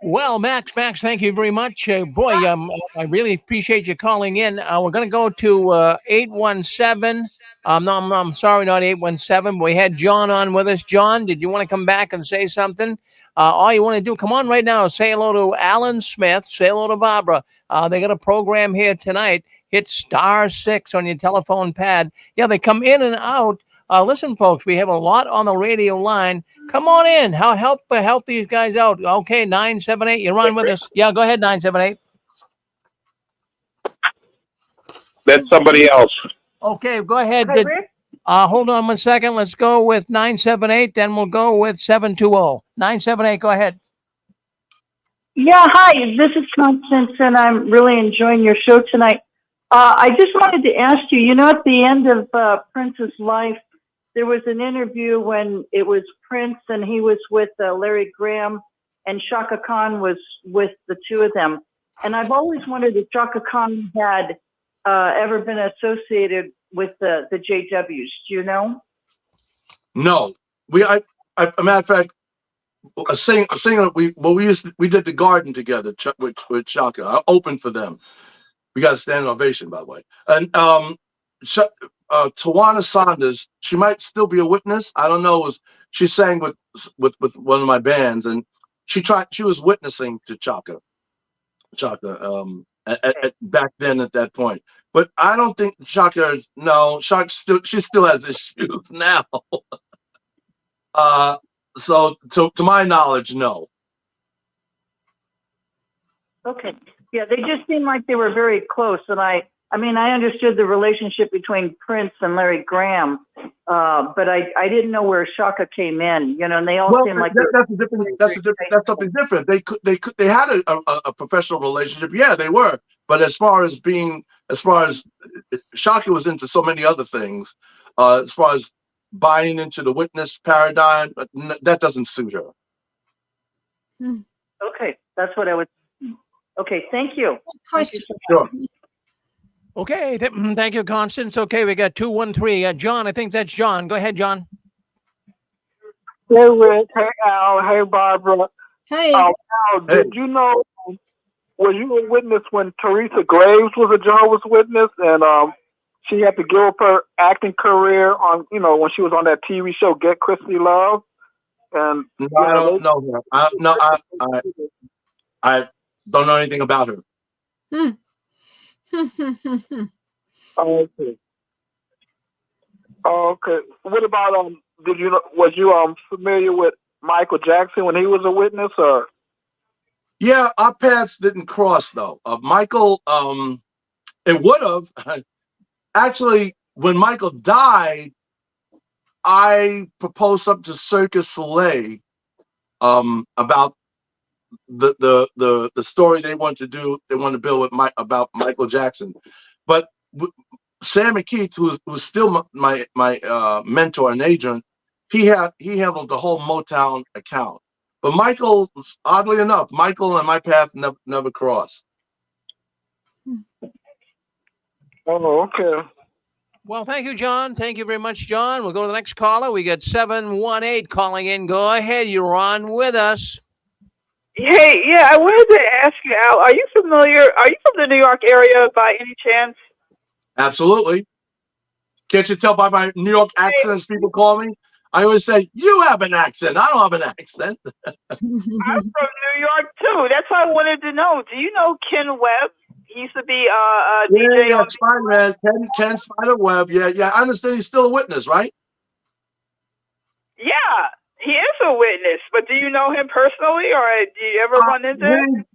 Well, Max, thank you very much. Boy, I really appreciate you calling in. We're going to go to 817. No, I'm sorry, not 817. We had John on with us. John, did you want to come back and say something? All you want to do, come on right now, say hello to Allan Smith, say hello to Barbara. They got a program here tonight. Hit *6 on your telephone pad. Yeah, they come in and out. Listen, folks, we have a lot on the radio line. Come on in. Help these guys out. Okay, 978. You're on with us. Yeah, go ahead, 978. That's somebody else. Okay, go ahead. Hi, Rick. Hold on 1 second. Let's go with 978. Then we'll go with 720. 978, go ahead. Yeah, hi. This is Constance, and I'm really enjoying your show tonight. I just wanted to ask you, at the end of Prince's life, there was an interview when it was Prince and he was with Larry Graham, and Chaka Khan was with the two of them. And I've always wondered if Chaka Khan had ever been associated with the JWs. Do you know? No. A matter of fact, a singer. We did the Garden together with Chaka. I opened for them. We got a standing ovation, by the way. And Tawana Saunders, she might still be a witness. I don't know. She sang with one of my bands, and she was witnessing to Chaka back then at that point. But I don't think Chaka she still has issues now. So to my knowledge, no. Okay. Yeah, they just seemed like they were very close, and I mean, I understood the relationship between Prince and Larry Graham, but I didn't know where Shaka came in, you know, and they all seem like that's something different. They had a professional relationship. Yeah, they were. But as far as Shaka was into so many other things, as far as buying into the witness paradigm, that doesn't suit her. Okay, that's what I would. Okay, thank you. Question. Sure. Okay, thank you, Constance. Okay, we got 213. John, I think that's John. Go ahead, John. Hey, Rick. Hey, Al. Hey, Barbara. Hey. Al, did you know, were you a witness when Teresa Graves was a Jehovah's Witness and she had to give up her acting career on, you know, when she was on that TV show Get Christy Love? And no, I don't know her. I don't know anything about her. Okay. Okay. What about was you familiar with Michael Jackson when he was a witness, or? Yeah, our paths didn't cross though. Michael, it would have. Actually, when Michael died, I proposed something to Circus Soleil about the story they wanted to do. They wanted to build with about Michael Jackson, but Sam McKeith, who's still my mentor and agent, he handled the whole Motown account. But Michael, oddly enough, Michael and my path never crossed. Oh, okay. Well, thank you, John. Thank you very much, John. We'll go to the next caller. We got 718 calling in. Go ahead. You're on with us. Hey, yeah, I wanted to ask you, Al, are you from the New York area by any chance? Absolutely. Can't you tell by my New York accent as people call me? I always say, you have an accent. I don't have an accent. I'm from New York, too. That's why I wanted to know. Do you know Ken Webb? He used to be a DJ. Yeah, Spider-Man. Ken Spider-Web. Yeah. I understand he's still a witness, right? Yeah, he is a witness. But do you know him personally, or do you ever run into him?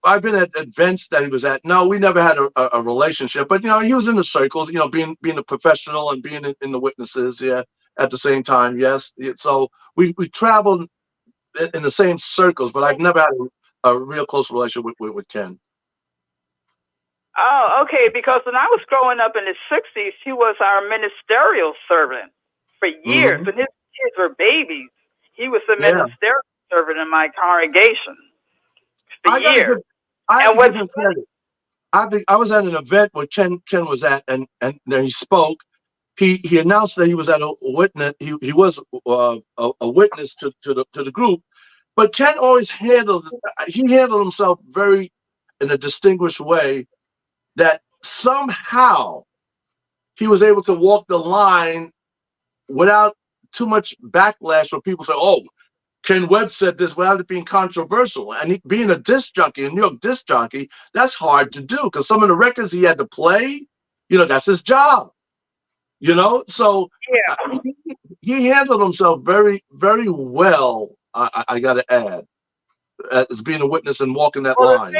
I've been at events that he was at. No, we never had a relationship. But, you know, he was in the circles, you know, being a professional and being in the witnesses, yeah, at the same time, yes. So we traveled in the same circles, but I've never had a real close relationship with Ken. Oh, okay, because when I was growing up in the 60s, he was our ministerial servant for years. Mm-hmm. When his kids were babies, he was the ministerial servant in my congregation for years. I think I was at an event where Ken was at, and then he spoke. He announced that he was at a witness. He was a witness to the group, but Ken always handled himself very in a distinguished way. That somehow he was able to walk the line without too much backlash where people say, oh, Ken Webb said this without it being controversial. And being a disc jockey, a New York disc jockey, that's hard to do because some of the records he had to play, you know, that's his job. You know, so he handled himself very, very well, I got to add, as being a witness and walking that line.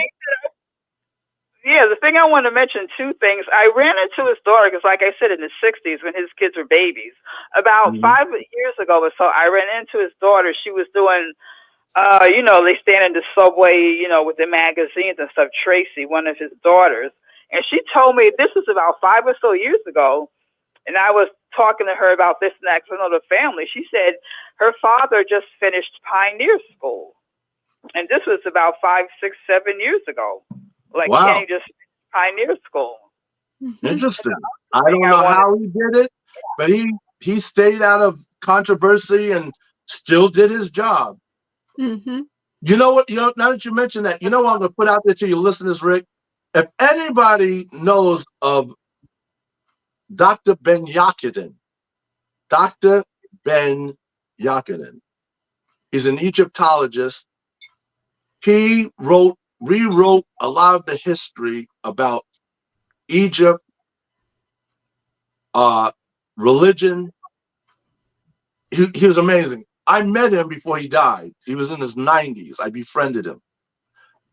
The thing I want to mention, two things. I ran into his daughter because, like I said, in the 60s when his kids were babies, about 5 years ago or so, I ran into his daughter. She was doing, you know, they stand in the subway, you know, with the magazines and stuff. Tracy, one of his daughters. And she told me this was about 5 or so years ago. And I was talking to her about this and that, 'cause I know the family. She said her father just finished Pioneer School. And this was about 5, 6, 7 years ago. Like Kenny just Pioneer School. Interesting. I don't know how he did it, but he stayed out of controversy and still did his job. Mm-hmm. You know what? You know, now that you mentioned that, you know what I'm going to put out there to your listeners, Rick? If anybody knows of Dr. Ben Yakinen. Dr. Ben Yakinen. He's an Egyptologist. He rewrote a lot of the history about Egypt, religion. He was amazing. I met him before he died. He was in his 90s. I befriended him.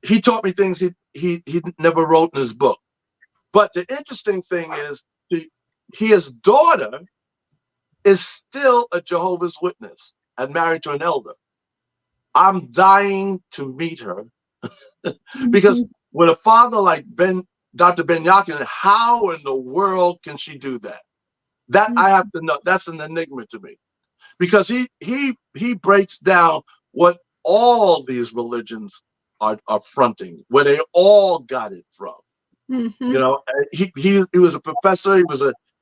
He taught me things he never wrote in his book. But the interesting thing is, his daughter is still a Jehovah's Witness and married to an elder. I'm dying to meet her because with a father like Dr. Ben Yakinen, how in the world can she do that? That I have to know. That's an enigma to me, because he breaks down what all these religions are fronting, where they all got it from. You know, he was a professor.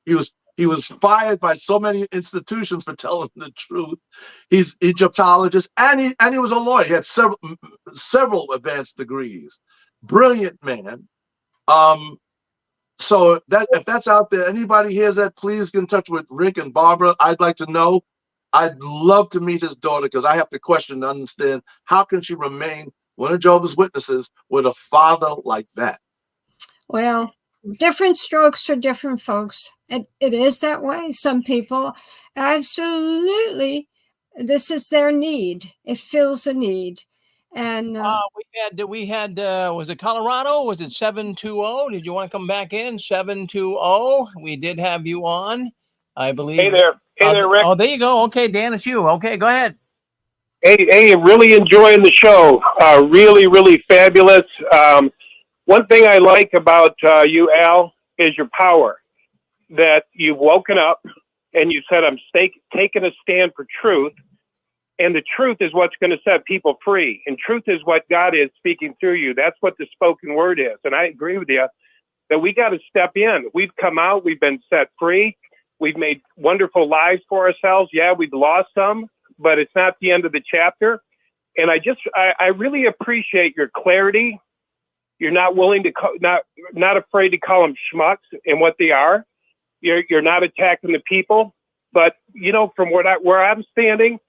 He was fired by so many institutions for telling the truth. He's Egyptologist, and he was a lawyer. He had several advanced degrees. Brilliant man. So that if that's out there, anybody hears that, please get in touch with Rick and Barbara. I'd like to know. I'd love to meet his daughter, because I have to question to understand how can she remain one of Jehovah's Witnesses with a father like that. Well, different strokes for different folks. It is that way. Some people, absolutely, this is their need. It fills a need. And we had was it Colorado? Was it 720? Did you want to come back in? 720. We did have you on, I believe. Hey there, Rick. Oh, there you go. Okay, Dan, it's you. Okay, go ahead. Hey, really enjoying the show. Really, really fabulous. One thing I like about you, Al, is your power. That you've woken up and you said, I'm taking a stand for truth. And the truth is what's going to set people free. And truth is what God is speaking through you. That's what the spoken word is. And I agree with you that we got to step in. We've come out. We've been set free. We've made wonderful lives for ourselves. Yeah, we've lost some, but it's not the end of the chapter. And I really appreciate your clarity. You're not willing to not afraid to call them schmucks and what they are. You're not attacking the people. But you know, from where I'm standing,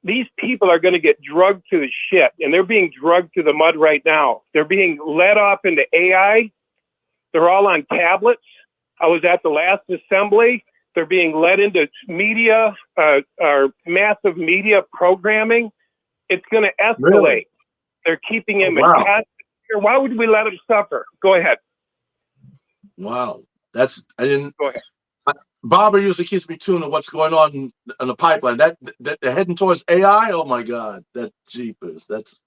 these people are going to get drugged to the shit, and they're being drugged to the mud right now. They're being led off into AI. They're all on tablets. I was at the last assembly. They're being led into media, or massive media programming. It's going to escalate. Really? They're keeping him in custody. Why would we let him suffer? Go ahead. Wow. I didn't. Go ahead. Barbara usually keeps me tuned to what's going on in the pipeline. That they're heading towards AI. Oh my God, that jeepers. That's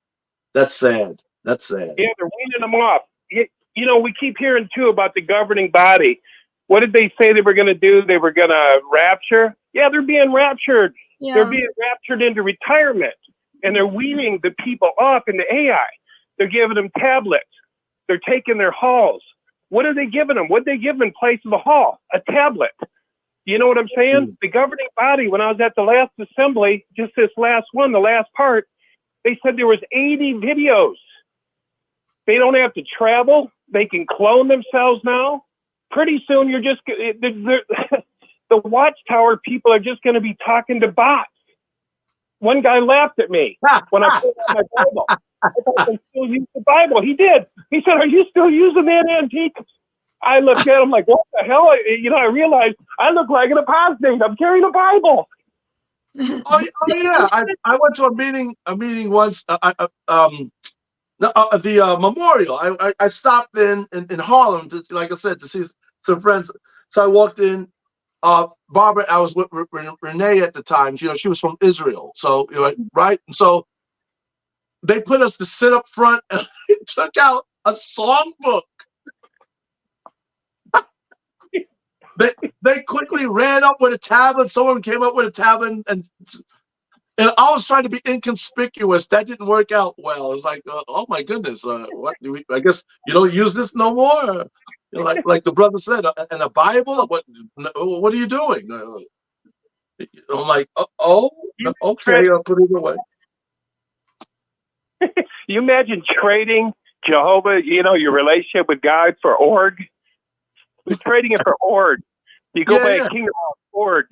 sad. That's sad. Yeah, they're weaning them off. You know, we keep hearing too about the governing body. What did they say they were going to do? They were going to rapture. Yeah, they're being raptured. Yeah. They're being raptured into retirement, and they're weaning the people off into AI. They're giving them tablets. They're taking their halls. What are they giving them? What they give them in place of a hall? A tablet. You know what I'm saying? The governing body, when I was at the last assembly, just this last one, the last part, they said there was 80 videos. They don't have to travel. They can clone themselves now. Pretty soon, you're just the Watchtower people are just going to be talking to bots. One guy laughed at me when I pulled out my Bible. I thought I still use the Bible. He did. He said, "Are you still using that antique?" I looked at him like, "What the hell?" You know, I realized I look like an apostate. I'm carrying a Bible. Oh yeah, I went to a meeting once. The memorial. I stopped in Harlem to, like I said, to see some friends. So I walked in. Barbara, I was with Renee at the time. You know, she was from Israel. So right, and so they put us to sit up front and took out a songbook. They quickly ran up with a tablet. Someone came up with a tablet, and I was trying to be inconspicuous. That didn't work out well. It was like, oh my goodness, what do we? I guess you don't use this no more. You know, like the brother said, and a Bible. What are you doing? I'm like, oh, okay, I'll put it away. You imagine trading Jehovah, you know, your relationship with God for org. We're trading it for org. You go Yeah, by kingdom.org.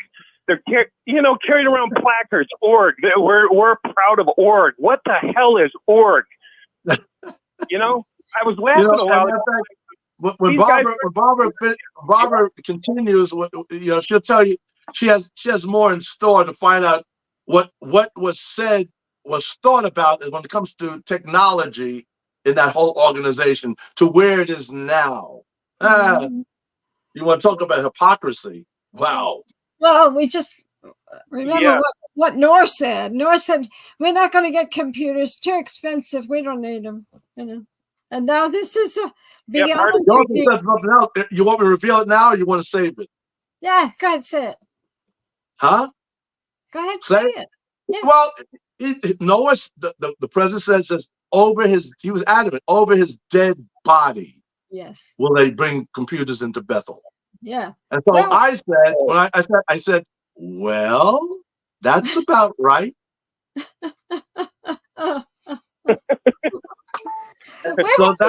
They're carrying around placards. Org. We're proud of org. What the hell is org? You know, I was laughing a while ago. When Barbara continues, she'll tell you she has more in store to find out what was said, was thought about when it comes to technology in that whole organization to where it is now. You want to talk about hypocrisy? Wow. Well, we just remember what Noor said. Noor said, we're not going to get computers, too expensive. We don't need them, And now this is beyond. You want me to reveal it now or you want to save it? Yeah, go ahead, say it. Huh? Go ahead, say it. Yeah. Well, Noah, the president says he was adamant, over his dead body. Yes. Will they bring computers into Bethel? Yeah. And so I said, well, that's about right. So that's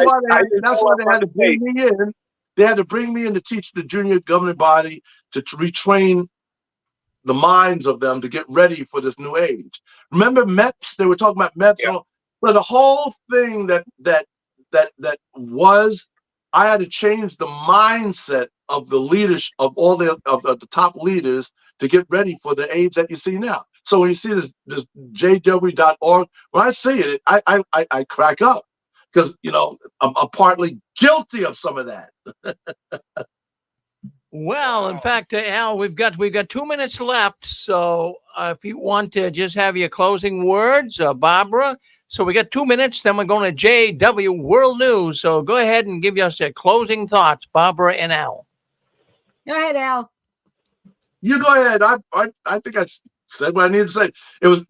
why they had to bring me in. They had to bring me in to teach the junior governing body to retrain the minds of them to get ready for this new age. Remember MEPS? They were talking about MEPS. Yeah. So the whole thing that was, I had to change the mindset of the leaders, of all of the top leaders, to get ready for the age that you see now. So when you see this JW.org, when I see it, I crack up because I'm partly guilty of some of that. Well, in fact, Al, we've got 2 minutes left. So if you want to just have your closing words, Barbara. So we got 2 minutes, then we're going to JW World News. So go ahead and give us your closing thoughts, Barbara and Al. Go ahead, Al. You go ahead. I think I said what I needed to say.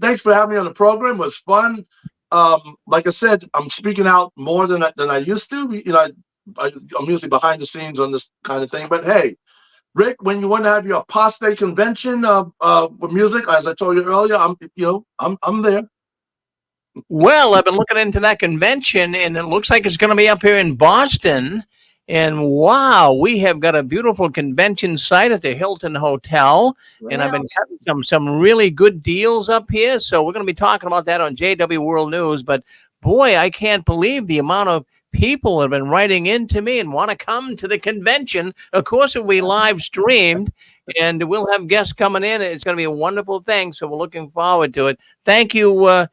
Thanks for having me on the program. It was fun. Like I said, I'm speaking out more than I used to. I'm usually behind the scenes on this kind of thing. But hey, Rick, when you want to have your apostate convention for music, as I told you earlier, I'm there. Well, I've been looking into that convention, and it looks like it's going to be up here in Boston. And wow, we have got a beautiful convention site at the Hilton Hotel, and I've been cutting some really good deals up here. So we're going to be talking about that on JW World News. But boy, I can't believe the amount of people have been writing into me and want to come to the convention. Of course, it will be live streamed, and we'll have guests coming in. It's going to be a wonderful thing. So we're looking forward to it. Thank you.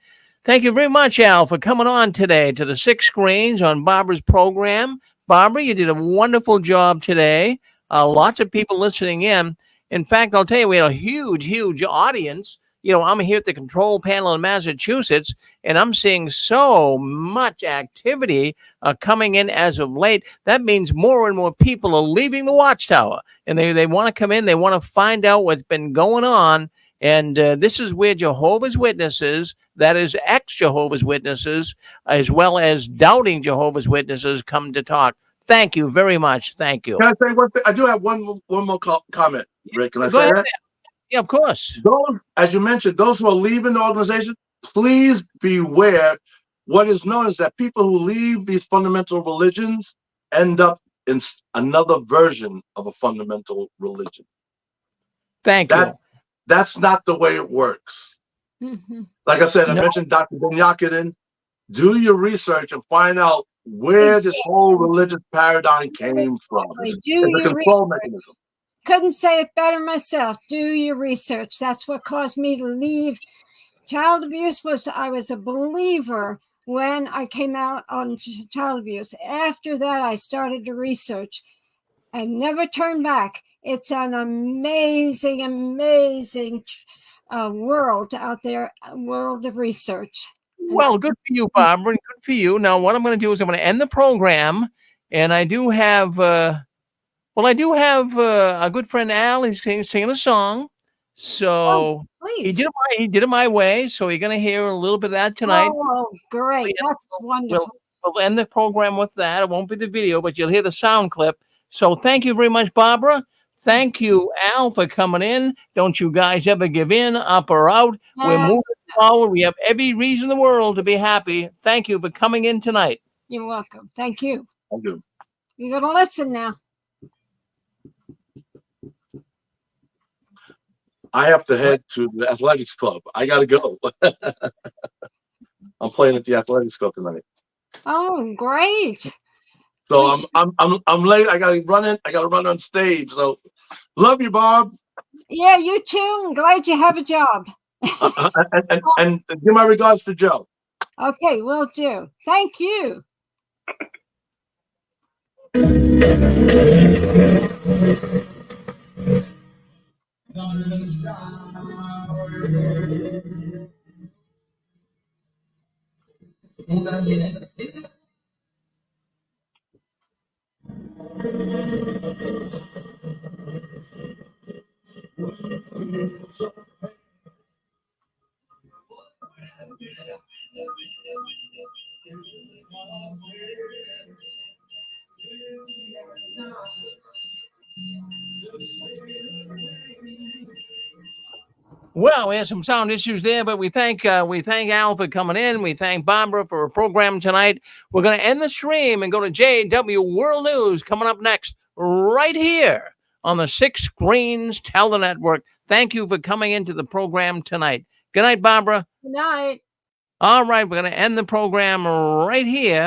Thank you very much, Al, for coming on today to the 6 screens on Barbara's program. Barbara, you did a wonderful job today. Lots of people listening in. In fact, I'll tell you, we had a huge audience. I'm here at the control panel in Massachusetts, and I'm seeing so much activity coming in as of late. That means more and more people are leaving the Watchtower, and they want to come in. They want to find out what's been going on. And this is where Jehovah's Witnesses, that is ex-Jehovah's Witnesses, as well as doubting Jehovah's Witnesses, come to talk. Thank you very much. Thank you. Can I say one thing? I do have one more comment, Rick. Can I say that? Yeah, of course. Those, as you mentioned, those who are leaving the organization, please beware. What is known is that people who leave these fundamental religions end up in another version of a fundamental religion. Thank you. That's not the way it works. Mm-hmm. Like I said, I mentioned Dr. Ben-Yakadin. Do your research and find out where this whole religious paradigm came from. It's a control mechanism. Couldn't say it better myself. Do your research. That's what caused me to leave. Child abuse I was a believer when I came out on child abuse. After that, I started to research and never turned back. It's an amazing world out there, a world of research. Well, good for you, Barbara, and good for you. Now, what I'm going to do is I'm going to end the program, and I do have a good friend, Al. He's singing a song. So he did it my way. So you're going to hear a little bit of that tonight. Oh, great. That's wonderful. We'll end the program with that. It won't be the video, but you'll hear the sound clip. So thank you very much, Barbara. Thank you, Al, for coming in. Don't you guys ever give in, up or out. We're moving forward. We have every reason in the world to be happy. Thank you for coming in tonight. You're welcome. Thank you. Thank you. You're going to listen now. I have to head to the athletics club. I got to go. I'm playing at the athletics club tonight. Oh, great. So Wait, I'm late. I got to run in. I got to run on stage. So love you, Bob. yeah, you too. I'm glad you have a job. And give my regards to Joe. Okay, will do. Thank you. Well, we had some sound issues there, but we thank Al for coming in. We thank Barbara for her program tonight. We're going to end the stream and go to JW World News coming up next, right here on the Six Screens Tele Network. Thank you for coming into the program tonight. Good night, Barbara. Good night. All right, we're going to end the program right here.